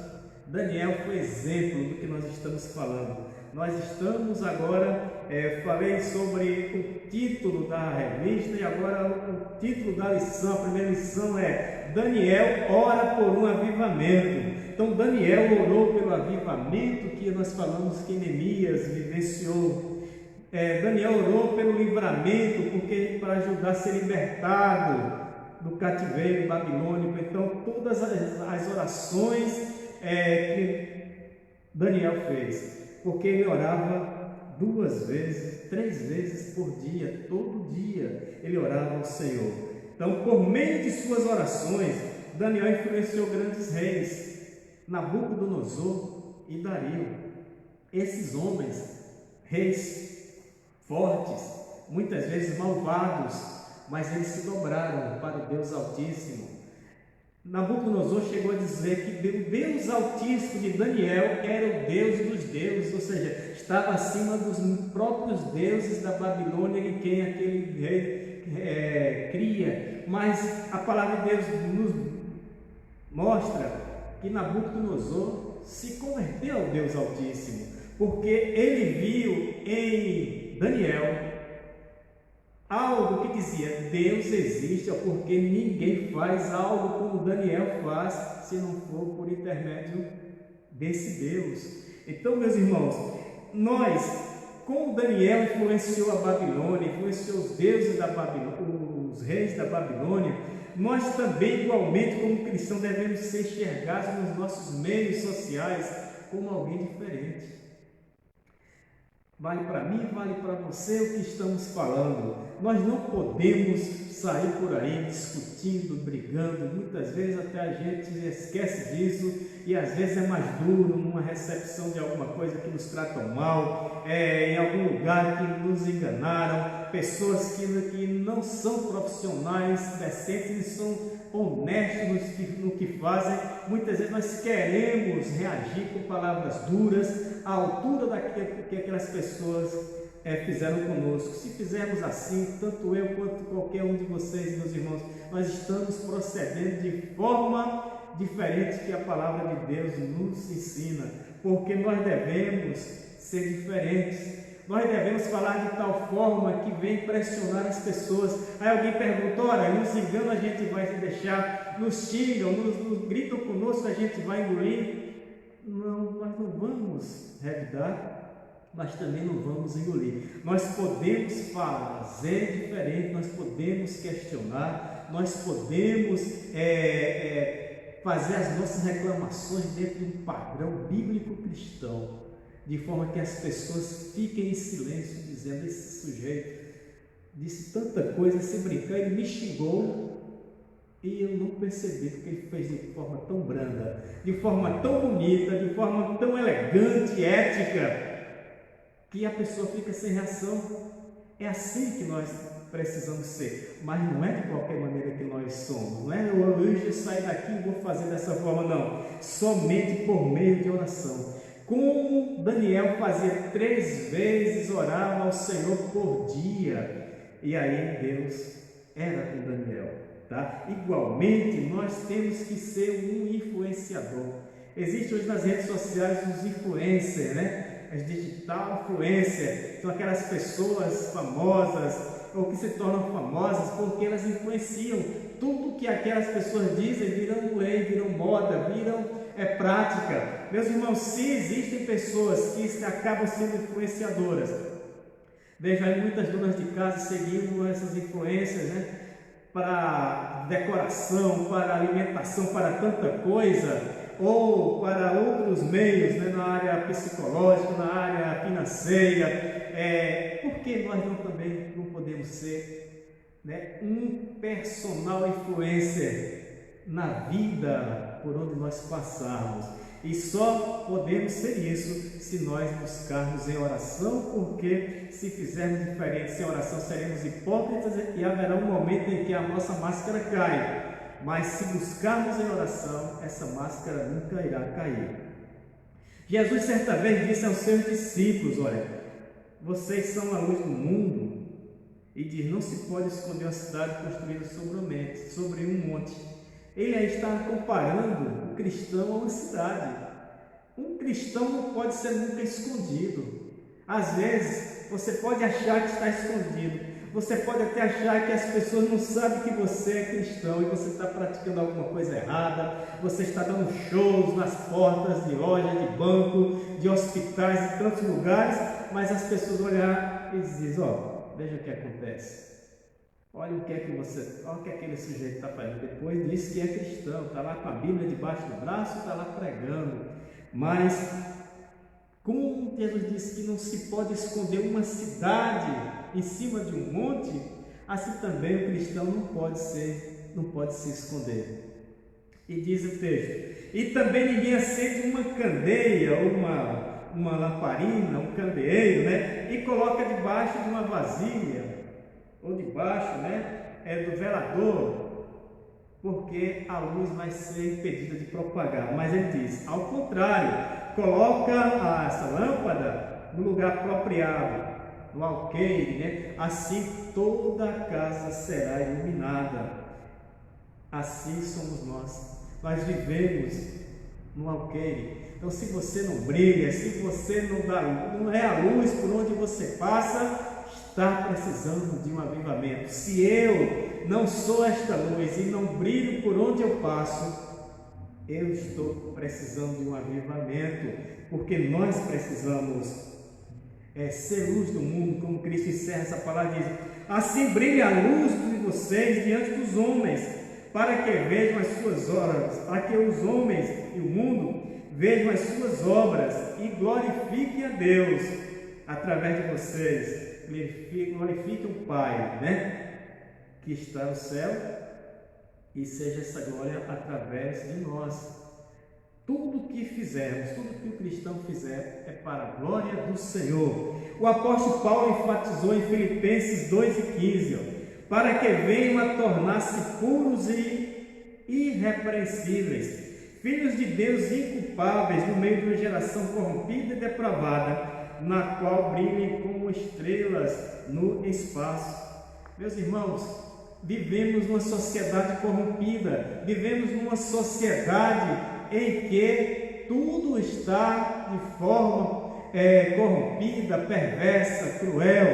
Daniel foi exemplo do que nós estamos falando. Nós estamos agora, falei sobre o título da revista e agora o título da lição. A primeira lição é: Daniel ora por um avivamento. Então Daniel orou pelo avivamento que nós falamos que Neemias vivenciou. Daniel orou pelo livramento, porque para ajudar a ser libertado do cativeiro babilônico. Então todas as orações que Daniel fez, porque ele orava 2 vezes, 3 vezes por dia, todo dia ele orava ao Senhor. Então, por meio de suas orações, Daniel influenciou grandes reis, Nabucodonosor e Dario. Esses homens, reis fortes, muitas vezes malvados, mas eles se dobraram para o Deus Altíssimo. Nabucodonosor chegou a dizer que o Deus Altíssimo de Daniel era o Deus dos deuses, ou seja, estava acima dos próprios deuses da Babilônia em quem aquele rei cria. Mas a palavra de Deus nos mostra que Nabucodonosor se converteu ao Deus Altíssimo, porque ele viu em Daniel algo que dizia: Deus existe, porque ninguém faz algo como Daniel faz, se não for por intermédio desse Deus. Então, meus irmãos, como Daniel influenciou a Babilônia, influenciou os deuses da Babilônia, os reis da Babilônia, nós também, igualmente, como cristãos, devemos ser enxergados nos nossos meios sociais como alguém diferente. Vale para mim, vale para você o que estamos falando. Nós não podemos sair por aí discutindo, brigando. Muitas vezes até a gente esquece disso e às vezes é mais duro numa recepção de alguma coisa que nos tratam mal, em algum lugar que nos enganaram, pessoas que não são profissionais decentes, eles são honestos no que fazem. Muitas vezes nós queremos reagir com palavras duras à altura daquilo que aquelas pessoas fizeram conosco. Se fizermos assim, tanto eu quanto qualquer um de vocês, meus irmãos, nós estamos procedendo de forma diferente que a palavra de Deus nos ensina, porque nós devemos ser diferentes. Nós devemos falar de tal forma que vem impressionar as pessoas. Aí alguém pergunta: olha, nos enganam, a gente vai se deixar, nos xingam, nos gritam conosco, a gente vai engolir. Não, nós não vamos revidar, mas também não vamos engolir. Nós podemos fazer diferente, nós podemos questionar, nós podemos fazer as nossas reclamações dentro de um padrão bíblico cristão, de forma que as pessoas fiquem em silêncio, dizendo: esse sujeito disse tanta coisa, se brincar, ele me xingou e eu não percebi, porque ele fez de forma tão branda, de forma tão bonita, de forma tão elegante, ética, que a pessoa fica sem reação. É assim que nós precisamos ser, mas não é de qualquer maneira que nós somos, não é hoje sair daqui e vou fazer dessa forma, não, somente por meio de oração. Como Daniel fazia 3 vezes, orava ao Senhor por dia, e aí Deus era com Daniel, tá? Igualmente, nós temos que ser um influenciador. Existe hoje nas redes sociais os influencers, né? As digital influencers, são aquelas pessoas famosas, ou que se tornam famosas porque elas influenciam. Tudo que aquelas pessoas dizem viram lei, viram moda, viram prática. Meus irmãos, se existem pessoas que acabam sendo influenciadoras, vejo aí muitas donas de casa seguindo essas influências, né? Para decoração, para alimentação, para tanta coisa, ou para outros meios, né? Na área psicológica, na área financeira. Por que nós também não podemos ser, né, um personal influencer na vida por onde nós passarmos? E só podemos ser isso se nós buscarmos em oração, porque se fizermos diferente sem oração seremos hipócritas e haverá um momento em que a nossa máscara cai. Mas se buscarmos em oração, essa máscara nunca irá cair. Jesus certa vez disse aos seus discípulos: olha, vocês são a luz do mundo, e diz: não se pode esconder uma cidade construída sobre um monte. Ele aí está comparando o cristão a uma cidade. Um cristão não pode ser nunca escondido. Às vezes você pode achar que está escondido, você pode até achar que as pessoas não sabem que você é cristão e você está praticando alguma coisa errada, você está dando shows nas portas de loja, de banco, de hospitais, de tantos lugares, mas as pessoas olham e dizem: ó, veja o que acontece. Olha o que é que olha o que aquele sujeito está fazendo. Depois diz que é cristão, está lá com a Bíblia debaixo do braço, está lá pregando. Mas, como Jesus disse que não se pode esconder uma cidade em cima de um monte, assim também o cristão não pode se esconder. E diz o texto: e também ninguém acende uma candeia ou uma lamparina, um candeeiro, né? E coloca debaixo de uma vasilha, ou debaixo, né, do velador, porque a luz vai ser impedida de propagar. Mas ele diz, ao contrário, coloca essa lâmpada no lugar apropriado, no alqueire, né? Assim toda a casa será iluminada. Assim somos nós. Nós vivemos no alqueire. Então, se você não brilha, se você não é a luz por onde você passa, está precisando de um avivamento. Se eu não sou esta luz e não brilho por onde eu passo, eu estou precisando de um avivamento, porque nós precisamos ser luz do mundo, como Cristo encerra essa palavra, diz: assim brilha a luz de vocês diante dos homens, para que vejam as suas obras, para que os homens e o mundo vejam as suas obras e glorifiquem a Deus através de vocês, glorifiquem o Pai, né, que está no céu, e seja essa glória através de nós. Tudo que fizermos, tudo que o cristão fizer é para a glória do Senhor. O apóstolo Paulo enfatizou em Filipenses 2:15, para que venham a tornar-se puros e irrepreensíveis, filhos de Deus inculpáveis no meio de uma geração corrompida e depravada, na qual brilhem como estrelas no espaço. Meus irmãos, vivemos numa sociedade corrompida, vivemos numa sociedade em que tudo está de forma corrompida, perversa, cruel,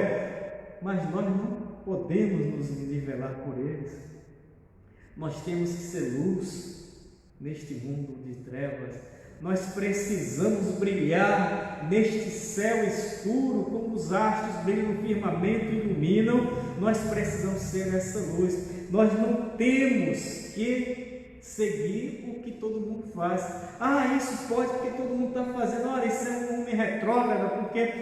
mas nós não podemos nos nivelar por eles. Nós temos que ser luz neste mundo de trevas. Nós precisamos brilhar neste céu escuro, como os astros brilham no firmamento e iluminam. Nós precisamos ser essa luz. Nós não temos que seguir o que todo mundo faz. Isso pode porque todo mundo está fazendo. Olha, isso é um homem retrógrado, porque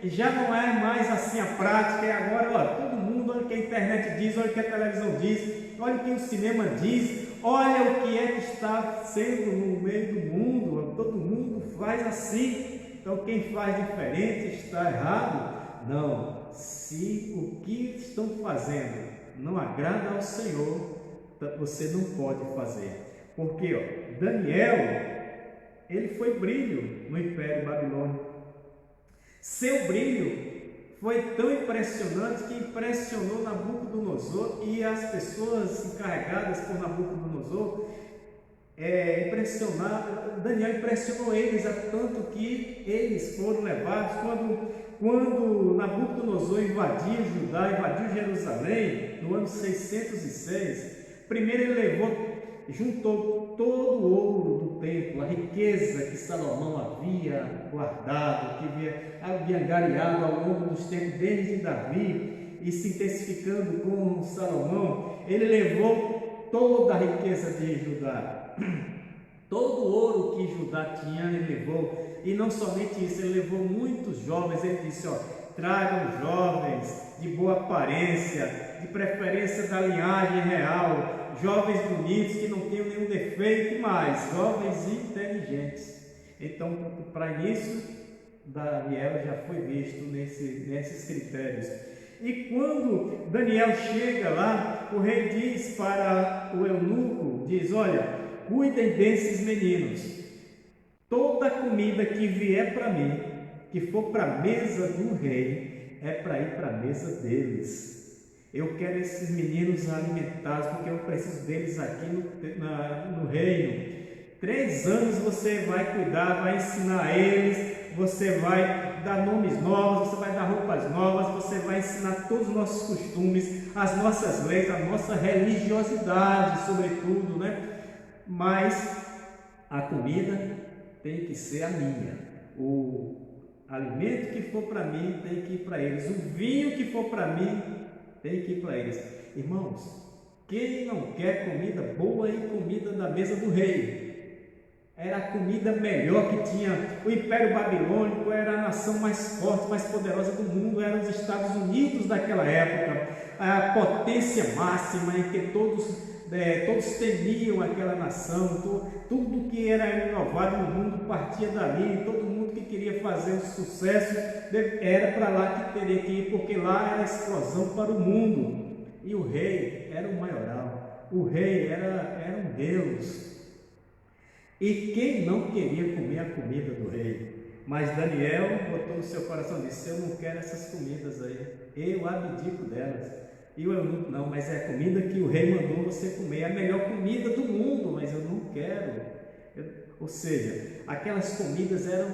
já não é mais assim a prática. E agora, todo mundo, olha o que a internet diz, olha o que a televisão diz, olha o que o cinema diz, olha o que é que está sendo no meio do mundo. Todo mundo faz assim. Então quem faz diferente está errado? Não. Se o que estão fazendo não agrada ao Senhor, você não pode fazer. Porque Daniel, ele foi brilho no Império Babilônico. Seu brilho foi tão impressionante que impressionou Nabucodonosor, e as pessoas encarregadas por Nabucodonosor Daniel impressionou eles a tanto que eles foram levados. Quando Nabucodonosor invadiu Judá, invadiu Jerusalém no ano 606, primeiro ele juntou todo o ouro do templo, a riqueza que Salomão havia guardado, que havia angariado ao longo dos tempos, desde Davi, e se intensificando com Salomão. Ele levou toda a riqueza de Judá, todo o ouro que Judá tinha, ele levou. E não somente isso, ele levou muitos jovens. Ele disse: tragam jovens de boa aparência, de preferência da linhagem real, jovens bonitos que não tenham nenhum defeito, mas jovens inteligentes. Então, para isso, Daniel já foi visto nesses critérios. E quando Daniel chega lá, o rei diz para o eunuco, diz: olha, cuidem desses meninos. Toda a comida que vier para mim, que for para a mesa do rei, é para ir para a mesa deles. Eu quero esses meninos alimentados, porque eu preciso deles aqui no reino. 3 anos você vai cuidar, vai ensinar eles, você vai dar nomes novos, você vai dar roupas novas, você vai ensinar todos os nossos costumes, as nossas leis, a nossa religiosidade, sobretudo, né? Mas a comida tem que ser a minha. O alimento que for para mim tem que ir para eles. O vinho que for para mim tem que ir para eles. Irmãos, quem não quer comida boa e comida da mesa do rei? Era a comida melhor que tinha. O Império Babilônico era a nação mais forte, mais poderosa do mundo. Eram os Estados Unidos daquela época, a potência máxima em que todos temiam aquela nação. Tudo que era inovado no mundo partia dali. Todo mundo que queria fazer um sucesso era para lá que teria que ir, porque lá era a explosão para o mundo. E o rei era o maioral. O rei era um deus. E quem não queria comer a comida do rei? Mas Daniel botou no seu coração e disse: eu não quero essas comidas aí, eu abdico delas. E o eunuco: não, mas é a comida que o rei mandou você comer, é a melhor comida do mundo, mas eu não quero. Ou seja, aquelas comidas eram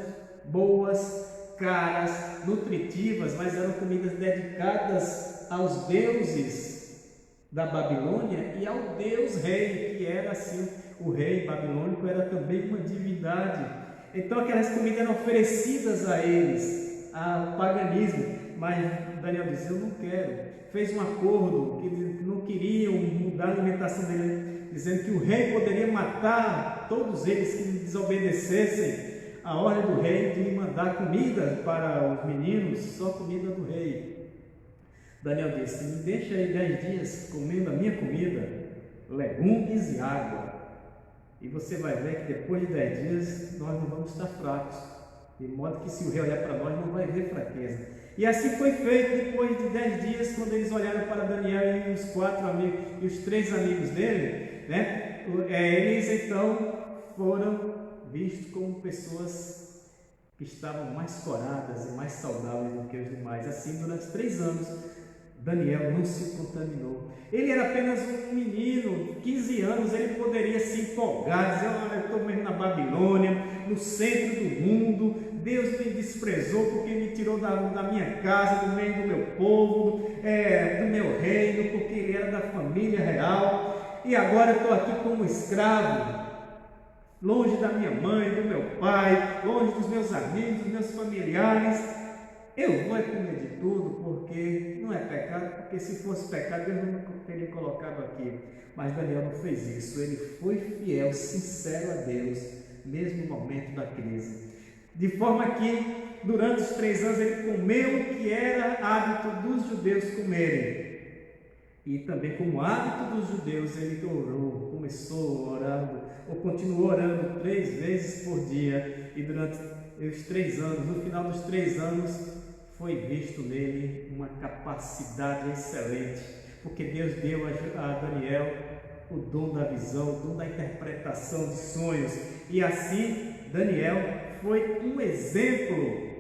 boas, caras, nutritivas, mas eram comidas dedicadas aos deuses da Babilônia e ao Deus rei, que era assim, o rei babilônico era também uma divindade. Então aquelas comidas eram oferecidas a eles, ao paganismo, mas Daniel disse: eu não quero. Fez um acordo que não queriam mudar a alimentação dele, dizendo que o rei poderia matar todos eles que desobedecessem a ordem do rei de mandar comida para os meninos, só comida do rei. Daniel disse: me deixa aí 10 dias comendo a minha comida, legumes e água, e você vai ver que depois de 10 dias nós não vamos estar fracos, de modo que se o rei olhar para nós não vai ver fraqueza. E assim foi feito. Depois de 10 dias, quando eles olharam para Daniel e os 4 amigos e os 3 amigos dele, né, eles então foram vistos como pessoas que estavam mais coradas e mais saudáveis do que os demais. Assim, durante 3 anos, Daniel não se contaminou. Ele era apenas um menino, 15 anos, ele poderia se empolgar, dizer: olha, eu estou mesmo na Babilônia, no centro do mundo, Deus me desprezou porque me tirou da minha casa, do meio do meu povo, do meu reino, porque ele era da família real, e agora eu estou aqui como escravo, longe da minha mãe, do meu pai, longe dos meus amigos, dos meus familiares. Eu vou comer de tudo, porque não é pecado, porque se fosse pecado, Deus não teria colocado aqui. Mas Daniel não fez isso, ele foi fiel, sincero a Deus, mesmo no momento da crise. De forma que, durante os 3 anos, ele comeu o que era hábito dos judeus comerem. E também, como hábito dos judeus, ele orou, começou orando, ou continuou orando 3 vezes por dia. E durante os 3 anos, no final dos 3 anos, foi visto nele uma capacidade excelente, porque Deus deu a Daniel o dom da visão, o dom da interpretação de sonhos, e assim Daniel foi um exemplo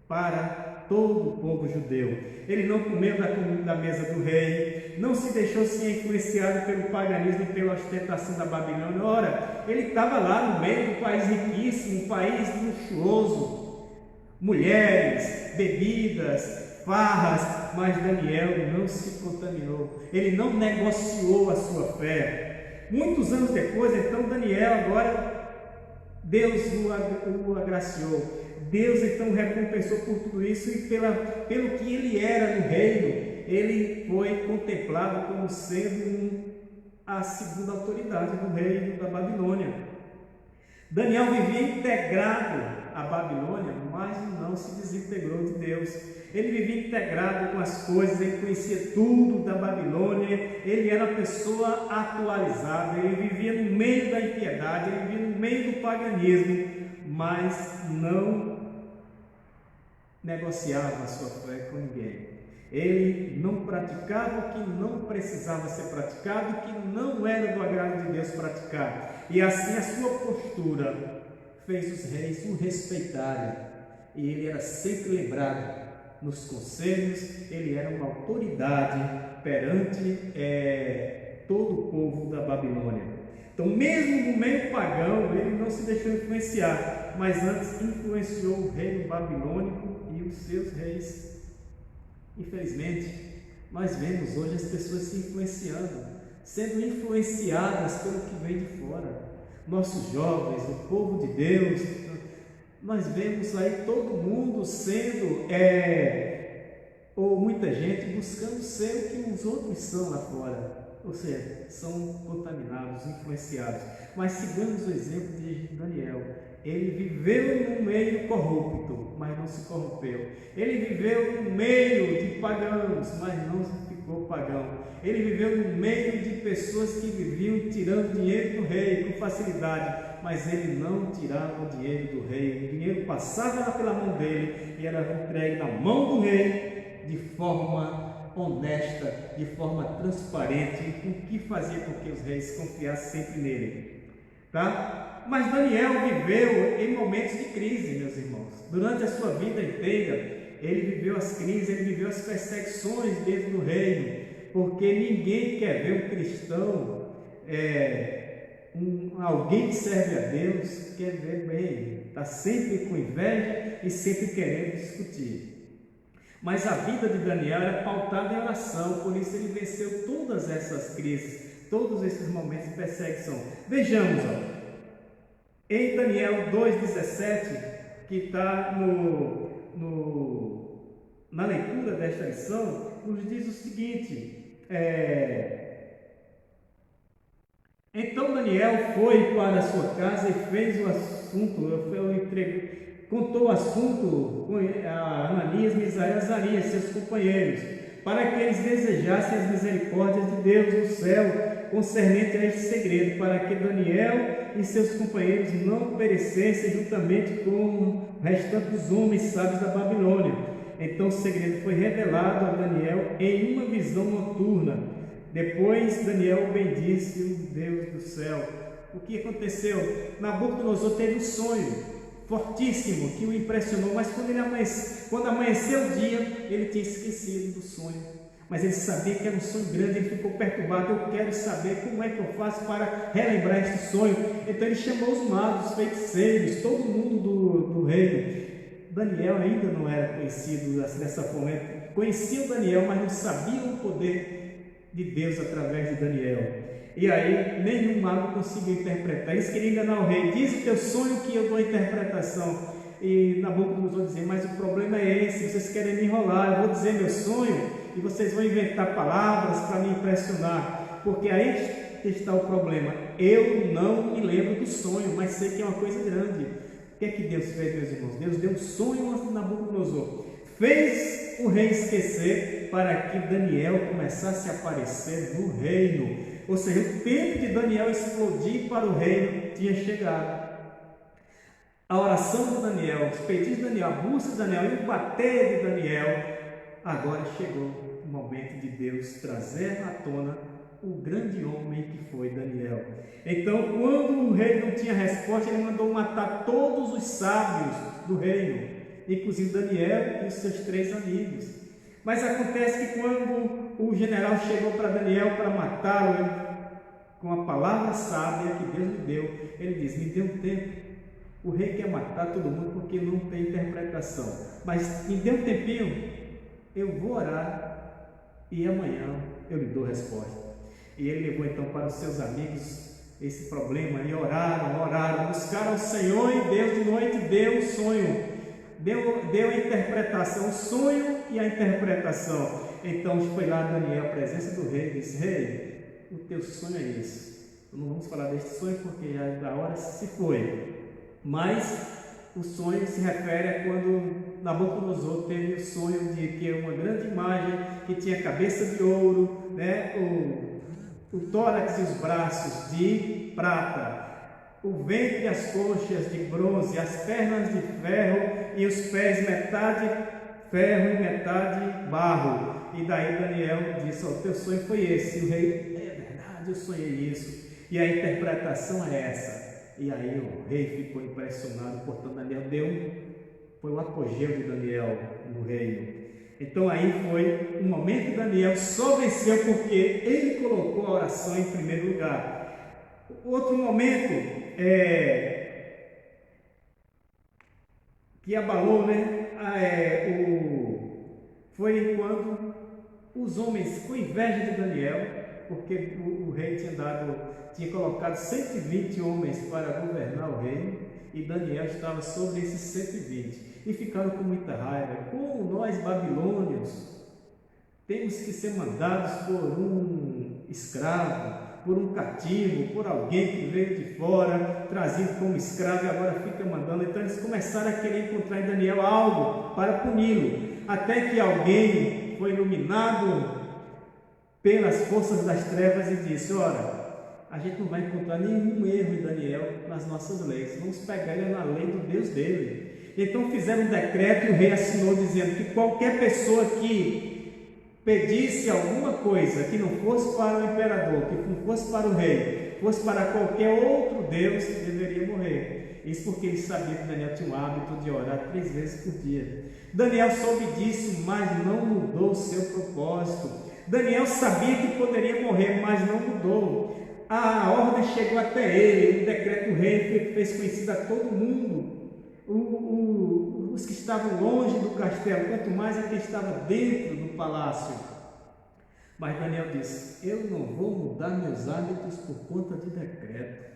para todo o povo judeu. Ele não comeu da mesa do rei, não se deixou ser influenciado pelo paganismo e pela ostentação da Babilônia. Ora, ele estava lá no meio do país riquíssimo, um país luxuoso, mulheres, bebidas, farras, mas Daniel não se contaminou, ele não negociou a sua fé. Muitos anos depois, então, Daniel agora, Deus o agraciou, Deus então o recompensou por tudo isso, e pelo que ele era no reino, ele foi contemplado como sendo a segunda autoridade do reino da Babilônia. Daniel vivia integrado à Babilônia, mas não se desintegrou de Deus. Ele vivia integrado com as coisas, ele conhecia tudo da Babilônia, ele era uma pessoa atualizada, ele vivia no meio da impiedade, ele vivia no meio do paganismo, mas não negociava a sua fé com ninguém. Ele não praticava o que não precisava ser praticado, o que não era do agrado de Deus praticar. E assim a sua postura fez os reis o respeitarem. E ele era sempre lembrado nos conselhos, ele era uma autoridade perante todo o povo da Babilônia. Então, mesmo no meio pagão, ele não se deixou influenciar, mas antes influenciou o reino babilônico e os seus reis. Infelizmente, nós vemos hoje as pessoas se influenciando, sendo influenciadas pelo que vem de fora. Nossos jovens, o povo de Deus, nós vemos aí todo mundo sendo, ou muita gente buscando ser o que os outros são lá fora, ou seja, são contaminados, influenciados. Mas sigamos o exemplo de Daniel. Ele viveu no meio corrupto, mas não se corrompeu. Ele viveu no meio de pagãos, mas não ficou pagão. Ele viveu no meio de pessoas que viviam tirando dinheiro do rei com facilidade, mas ele não tirava o dinheiro do rei. O dinheiro passava pela mão dele e era entregue na mão do rei de forma honesta, de forma transparente, o que fazia com que os reis confiassem sempre nele. Tá? Mas Daniel viveu em momentos de crise, meus irmãos. Durante a sua vida inteira, ele viveu as crises, ele viveu as perseguições dentro do reino, porque ninguém quer ver um cristão, alguém que serve a Deus, quer ver bem, está sempre com inveja e sempre querendo discutir. Mas a vida de Daniel era pautada em oração, por isso ele venceu todas essas crises, todos esses momentos de perseguição. Vejamos, em Daniel 2,17, que está na leitura desta lição, nos diz o seguinte: então Daniel foi para a sua casa e fez o assunto, contou o assunto a Ananias, Misael e Azarias, seus companheiros, para que eles desejassem as misericórdias de Deus no céu, concernente a este segredo, para que Daniel e seus companheiros não perecessem juntamente com o restante dos homens sábios da Babilônia. Então o segredo foi revelado a Daniel em uma visão noturna. Depois Daniel bendisse o Deus do céu. O que aconteceu? Nabucodonosor teve um sonho fortíssimo que o impressionou, mas quando amanheceu o dia, ele tinha esquecido do sonho. Mas ele sabia que era um sonho grande, ele ficou perturbado. Eu quero saber como é que eu faço para relembrar este sonho. Então ele chamou os magos, os feiticeiros, todo mundo do reino. Daniel ainda não era conhecido dessa forma. Conhecia o Daniel, mas não sabia o poder de Deus através de Daniel. E aí nenhum mago conseguiu interpretar. Eles queriam enganar o rei. Diz o teu sonho que eu dou a interpretação. E Nabucodonosor dizia: mas o problema é esse, vocês querem me enrolar. Eu vou dizer meu sonho e vocês vão inventar palavras para me impressionar. Porque aí está o problema. Eu não me lembro do sonho, mas sei que é uma coisa grande. O que é que Deus fez, meus irmãos? Deus deu um sonho a Nabucodonosor. Fez o rei esquecer para que Daniel começasse a aparecer no reino. Ou seja, o tempo de Daniel explodir para o reino tinha chegado. A oração de Daniel, os pedidos de Daniel, a busca de Daniel e o bater de Daniel, agora chegou o momento de Deus trazer à tona o grande homem que foi Daniel. Então, quando o rei não tinha resposta, ele mandou matar todos os sábios do reino, inclusive Daniel e os seus 3 amigos. Mas acontece que quando o general chegou para Daniel para matá-lo, com a palavra sábia que Deus lhe deu, ele diz: me dê um tempo. O rei quer matar todo mundo porque não tem interpretação, mas me dê um tempinho, eu vou orar e amanhã eu lhe dou resposta. E ele levou então para os seus amigos esse problema e oraram, buscaram o Senhor, e Deus de noite deu o sonho, deu a interpretação, o sonho e a interpretação. Então foi lá Daniel, à presença do rei, e disse: rei, o teu sonho é esse. Não vamos falar deste sonho porque já a hora se foi, mas o sonho se refere a quando Nabucodonosor teve o sonho de que uma grande imagem que tinha cabeça de ouro, né, o tórax e os braços de prata, o ventre e as coxas de bronze, as pernas de ferro e os pés metade ferro e metade barro. E daí Daniel disse: o teu sonho foi esse. E o rei: é verdade, eu sonhei isso. E a interpretação é essa. E aí o rei ficou impressionado. Portanto, Daniel foi o apogeu de Daniel no reino. Então aí foi um momento que Daniel só venceu porque ele colocou a oração em primeiro lugar. Outro momento que abalou, foi quando os homens, com inveja de Daniel, porque o rei tinha colocado 120 homens para governar o reino, e Daniel estava sobre esses 120, e ficaram com muita raiva. Como nós babilônios temos que ser mandados por um escravo, por um cativo, por alguém que veio de fora, trazido como escravo, e agora fica mandando. Então eles começaram a querer encontrar em Daniel algo para puni-lo, até que alguém foi iluminado pelas forças das trevas e disse: ora, a gente não vai encontrar nenhum erro em Daniel nas nossas leis, vamos pegar ele na lei do Deus dele. Então fizeram um decreto e o rei assinou, dizendo que qualquer pessoa que pedisse alguma coisa que não fosse para o imperador, que não fosse para o rei, fosse para qualquer outro Deus, deveria morrer. Isso porque ele sabia que Daniel tinha um hábito de orar 3 vezes por dia. Daniel soube disso, mas não mudou o seu propósito. Daniel sabia que poderia morrer, mas não mudou. A ordem chegou até ele, o decreto do rei fez conhecido a todo mundo. Os que estavam longe do castelo, quanto mais a quem estava dentro do palácio. Mas Daniel disse: eu não vou mudar meus hábitos por conta de decreto.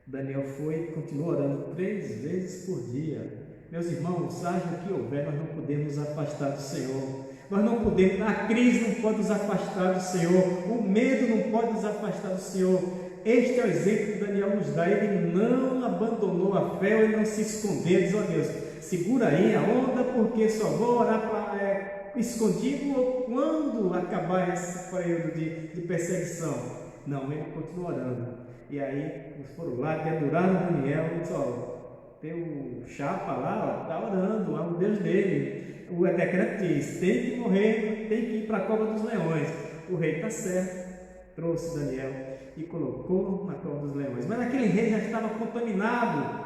Daniel foi e continuou orando 3 vezes por dia. Meus irmãos, haja o que houver, nós não podemos nos afastar do Senhor. Nós não podemos, a crise não pode nos afastar do Senhor, o medo não pode nos afastar do Senhor. Este é o exemplo que Daniel nos dá. Ele não abandonou a fé, ele não se escondeu, diz: ó Deus, segura aí a onda, porque só vou orar escondido ou quando acabar esse período de perseguição. Não, ele continuou orando. E aí eles foram lá, penduraram Daniel e disse: ó, tem o chapa lá, está orando, é o Deus dele. O decreto diz: tem que morrer, tem que ir para a cova dos leões. O rei está certo, trouxe Daniel e colocou na cova dos leões. Mas aquele rei já estava contaminado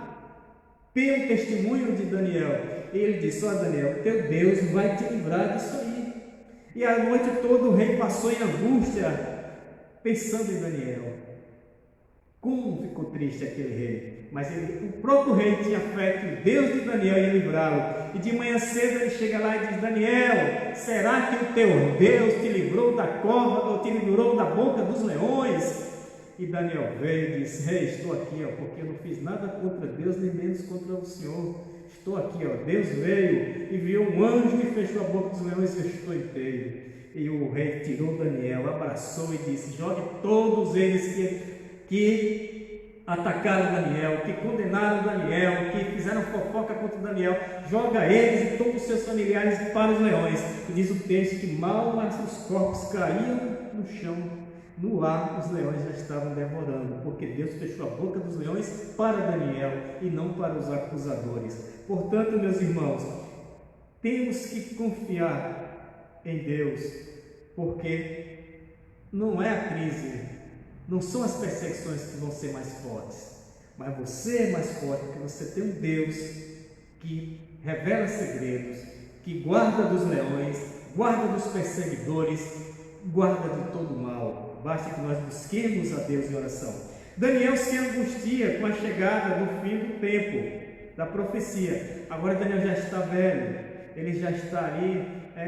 pelo testemunho de Daniel. E ele disse: ó Daniel, teu Deus vai te livrar disso aí. E a noite toda o rei passou em angústia, pensando em Daniel. Como ficou triste aquele rei. Mas o próprio rei tinha fé que o Deus de Daniel ia livrá-lo. E de manhã cedo ele chega lá e diz: Daniel, será que o teu Deus te livrou da cova, ou te livrou da boca dos leões? E Daniel veio e disse: rei, estou aqui, porque eu não fiz nada contra Deus, nem menos contra o Senhor. Estou aqui, Deus veio e viu um anjo e fechou a boca dos leões e eu estou inteiro. E o rei tirou Daniel, abraçou e disse: jogue todos eles que atacaram Daniel, que condenaram Daniel, que fizeram fofoca contra Daniel, joga eles e todos os seus familiares para os leões. E diz o texto que mal os corpos caíam no chão, no ar, os leões já estavam devorando, porque Deus fechou a boca dos leões para Daniel e não para os acusadores. Portanto, meus irmãos, temos que confiar em Deus, porque não é a crise, não são as perseguições que vão ser mais fortes, mas você é mais forte, porque você tem um Deus que revela segredos, que guarda dos leões, guarda dos perseguidores, guarda de todo mal. Basta que nós busquemos a Deus em oração. Daniel se angustia com a chegada do fim do tempo, da profecia. Agora Daniel já está velho, ele já está ali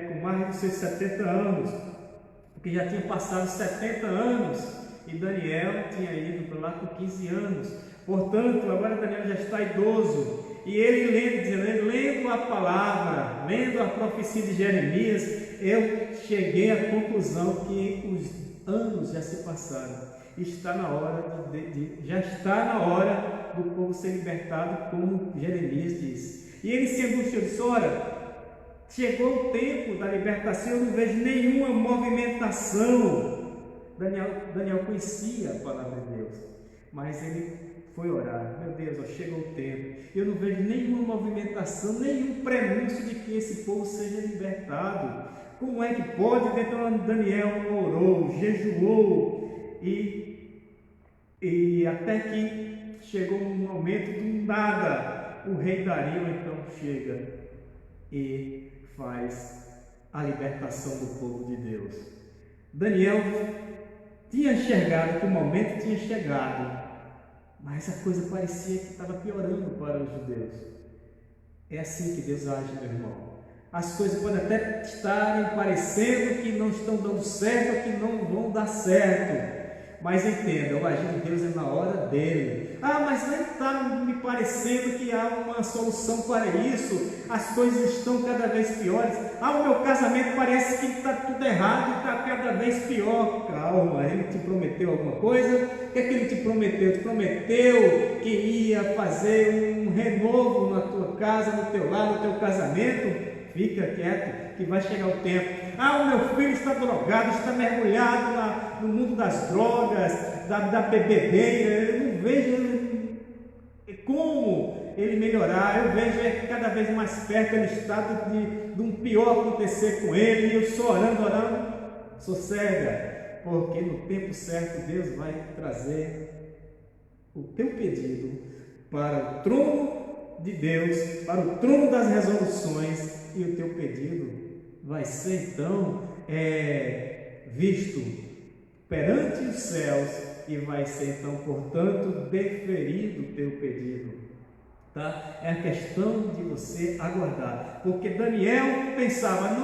com mais de seus 70 anos, porque já tinha passado 70 anos. E Daniel tinha ido para lá com 15 anos. Portanto, agora Daniel já está idoso. E ele lendo a palavra, lendo a profecia de Jeremias, eu cheguei à conclusão que os anos já se passaram. Está na hora já está na hora do povo ser libertado, como Jeremias disse. E ele se angustiou e disse: ora, chegou o tempo da libertação, eu não vejo nenhuma movimentação. Daniel conhecia a palavra de Deus, mas ele foi orar: meu Deus, chegou o tempo, eu não vejo nenhuma movimentação, nenhum prenúncio de que esse povo seja libertado. Como é que pode? Então Daniel orou, jejuou e até que chegou um momento do nada, o rei Dario então chega e faz a libertação do povo de Deus. Daniel tinha enxergado que o momento tinha chegado, mas a coisa parecia que estava piorando para os judeus. É assim que Deus age, meu irmão. As coisas podem até estarem parecendo que não estão dando certo, que não vão dar certo, mas entenda, o agir de Deus é na hora dele. Mas não está me parecendo que há uma solução para isso, as coisas estão cada vez piores. O meu casamento parece que está tudo errado, está cada vez pior. Calma, ele te prometeu alguma coisa? O que é que ele te prometeu? Te prometeu que ia fazer um renovo na tua casa, no teu lar, no teu casamento? Fica quieto, que vai chegar o tempo. O meu filho está drogado, está mergulhado no mundo das drogas, da bebedeira. Eu não vejo como ele melhorar, eu vejo ele cada vez mais perto, ele está de um pior acontecer com ele, e eu só orando, sossega, porque no tempo certo Deus vai trazer o teu pedido para o trono de Deus, para o trono das resoluções, e o teu pedido vai ser então visto perante os céus, e vai ser então, portanto, deferido o teu pedido, tá? É a questão de você aguardar, porque Daniel pensava,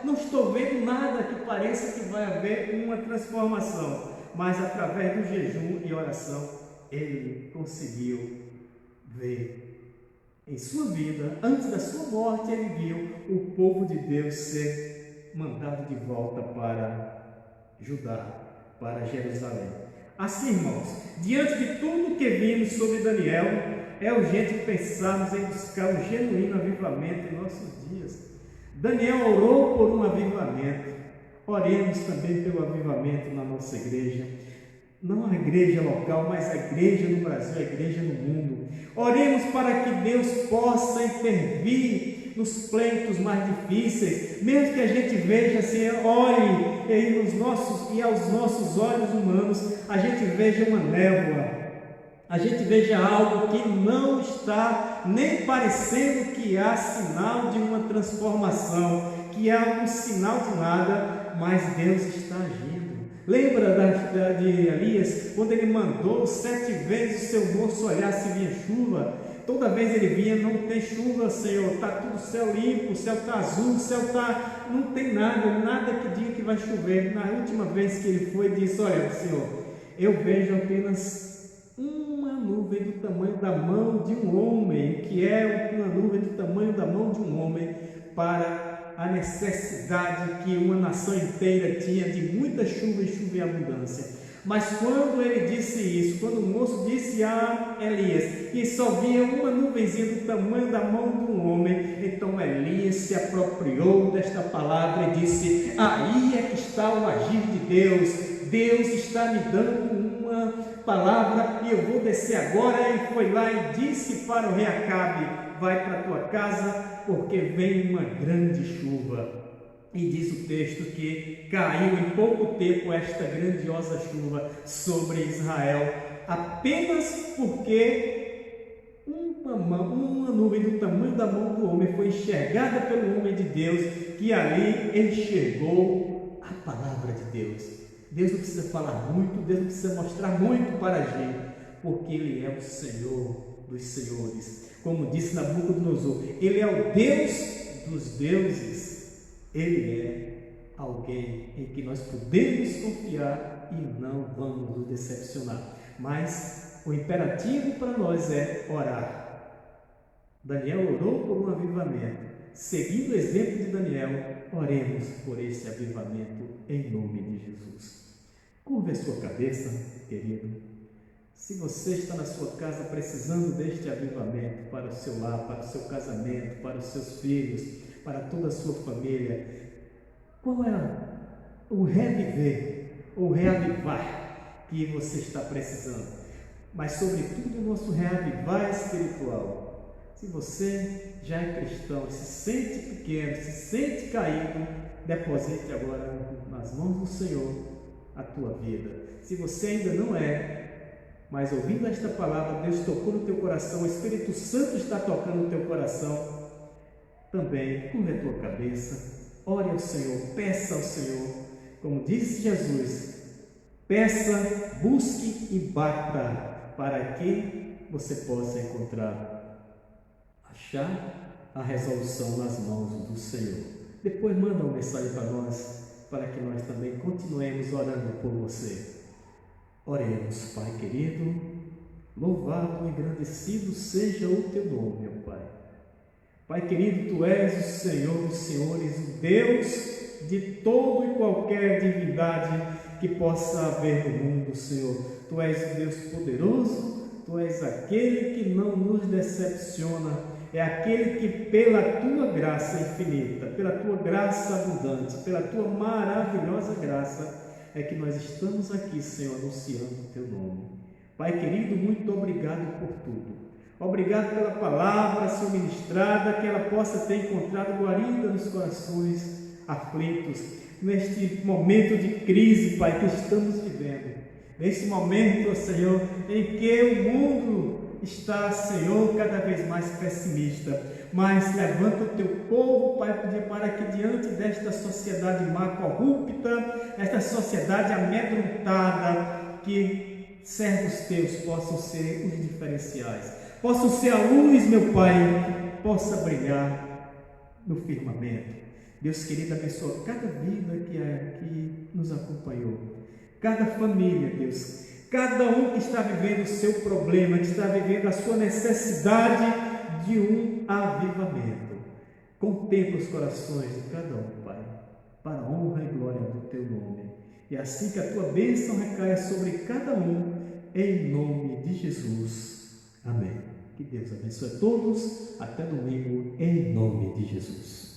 não estou vendo nada que pareça que vai haver uma transformação, mas através do jejum e oração, ele conseguiu ver em sua vida, antes da sua morte, ele viu o povo de Deus ser mandado de volta para Judá, para Jerusalém. Assim, irmãos, diante de tudo que vimos sobre Daniel, é urgente pensarmos em buscar um genuíno avivamento em nossos dias. Daniel orou por um avivamento. Oremos também pelo avivamento na nossa igreja. Não a igreja local, mas a igreja no Brasil, a igreja no mundo. Oremos para que Deus possa intervir nos pleitos mais difíceis, mesmo que a gente veja assim, olhe e aos nossos olhos humanos, a gente veja uma névoa, a gente veja algo que não está nem parecendo que há sinal de uma transformação, que há um sinal de nada, mas Deus está agindo. Lembra de Elias, quando ele mandou 7 vezes o seu moço olhar se vinha chuva? Toda vez ele vinha, não tem chuva, Senhor, está tudo céu limpo, o céu está azul, o céu está, não tem nada que diga que vai chover. Na última vez que ele foi, disse, olha, Senhor, eu vejo apenas uma nuvem do tamanho da mão de um homem, que é uma nuvem do tamanho da mão de um homem, para a necessidade que uma nação inteira tinha de muita chuva e chuva em abundância. Mas quando ele disse isso, quando o moço disse a Elias que só via uma nuvenzinha do tamanho da mão de um homem, então Elias se apropriou desta palavra e disse, aí é que está o agir de Deus, Deus está me dando uma palavra e eu vou descer agora. Ele foi lá e disse para o rei Acabe, vai para a tua casa, porque vem uma grande chuva. E diz o texto que caiu em pouco tempo esta grandiosa chuva sobre Israel, apenas porque uma nuvem do tamanho da mão do homem foi enxergada pelo homem de Deus, que ali enxergou a palavra de Deus. Deus não precisa falar muito, Deus não precisa mostrar muito para agir, porque Ele é o Senhor dos senhores. Como disse Nabucodonosor, Ele é o Deus dos deuses. Ele é alguém em que nós podemos confiar e não vamos nos decepcionar. Mas o imperativo para nós é orar. Daniel orou por um avivamento. Seguindo o exemplo de Daniel, oremos por esse avivamento em nome de Jesus. Curva a sua cabeça, querido. Se você está na sua casa precisando deste avivamento para o seu lar, para o seu casamento, para os seus filhos, para toda a sua família, qual é o reviver ou reavivar que você está precisando? Mas sobretudo o nosso reavivar espiritual. Se você já é cristão, se sente pequeno, se sente caído, deposite agora nas mãos do Senhor a tua vida. Se você ainda não é, mas ouvindo esta palavra, Deus tocou no teu coração, o Espírito Santo está tocando no teu coração, também curva a tua cabeça, ore ao Senhor, peça ao Senhor, como disse Jesus, peça, busque e bata, para que você possa achar a resolução nas mãos do Senhor. Depois manda uma mensagem para nós, para que nós também continuemos orando por você. Oremos, Pai querido, louvado e engrandecido seja o teu nome, meu Pai. Pai querido, Tu és o Senhor dos senhores, o Deus de todo e qualquer divindade que possa haver no mundo, Senhor. Tu és o Deus poderoso, Tu és aquele que não nos decepciona, é aquele que pela Tua graça infinita, pela Tua graça abundante, pela Tua maravilhosa graça, é que nós estamos aqui, Senhor, anunciando o Teu nome. Pai querido, muito obrigado por tudo. Obrigado pela palavra, Senhor, ministrada, que ela possa ter encontrado guarida nos corações aflitos, neste momento de crise, Pai, que estamos vivendo. Nesse momento, Senhor, em que o mundo está, Senhor, cada vez mais pessimista, mas levanta o teu povo, Pai, para que diante desta sociedade má, corrupta, esta sociedade amedrontada, que servos teus possam ser os diferenciais, possam ser a luz, meu Pai, que possa brilhar no firmamento. Deus querido, abençoa cada vida que aqui nos acompanhou, cada família, Deus, cada um que está vivendo o seu problema, que está vivendo a sua necessidade de um avivamento. Contempla os corações de cada um, Pai, para a honra e glória do teu nome. E assim que a tua bênção recaia sobre cada um, em nome de Jesus. Amém. Que Deus abençoe a todos. Até domingo, em nome de Jesus.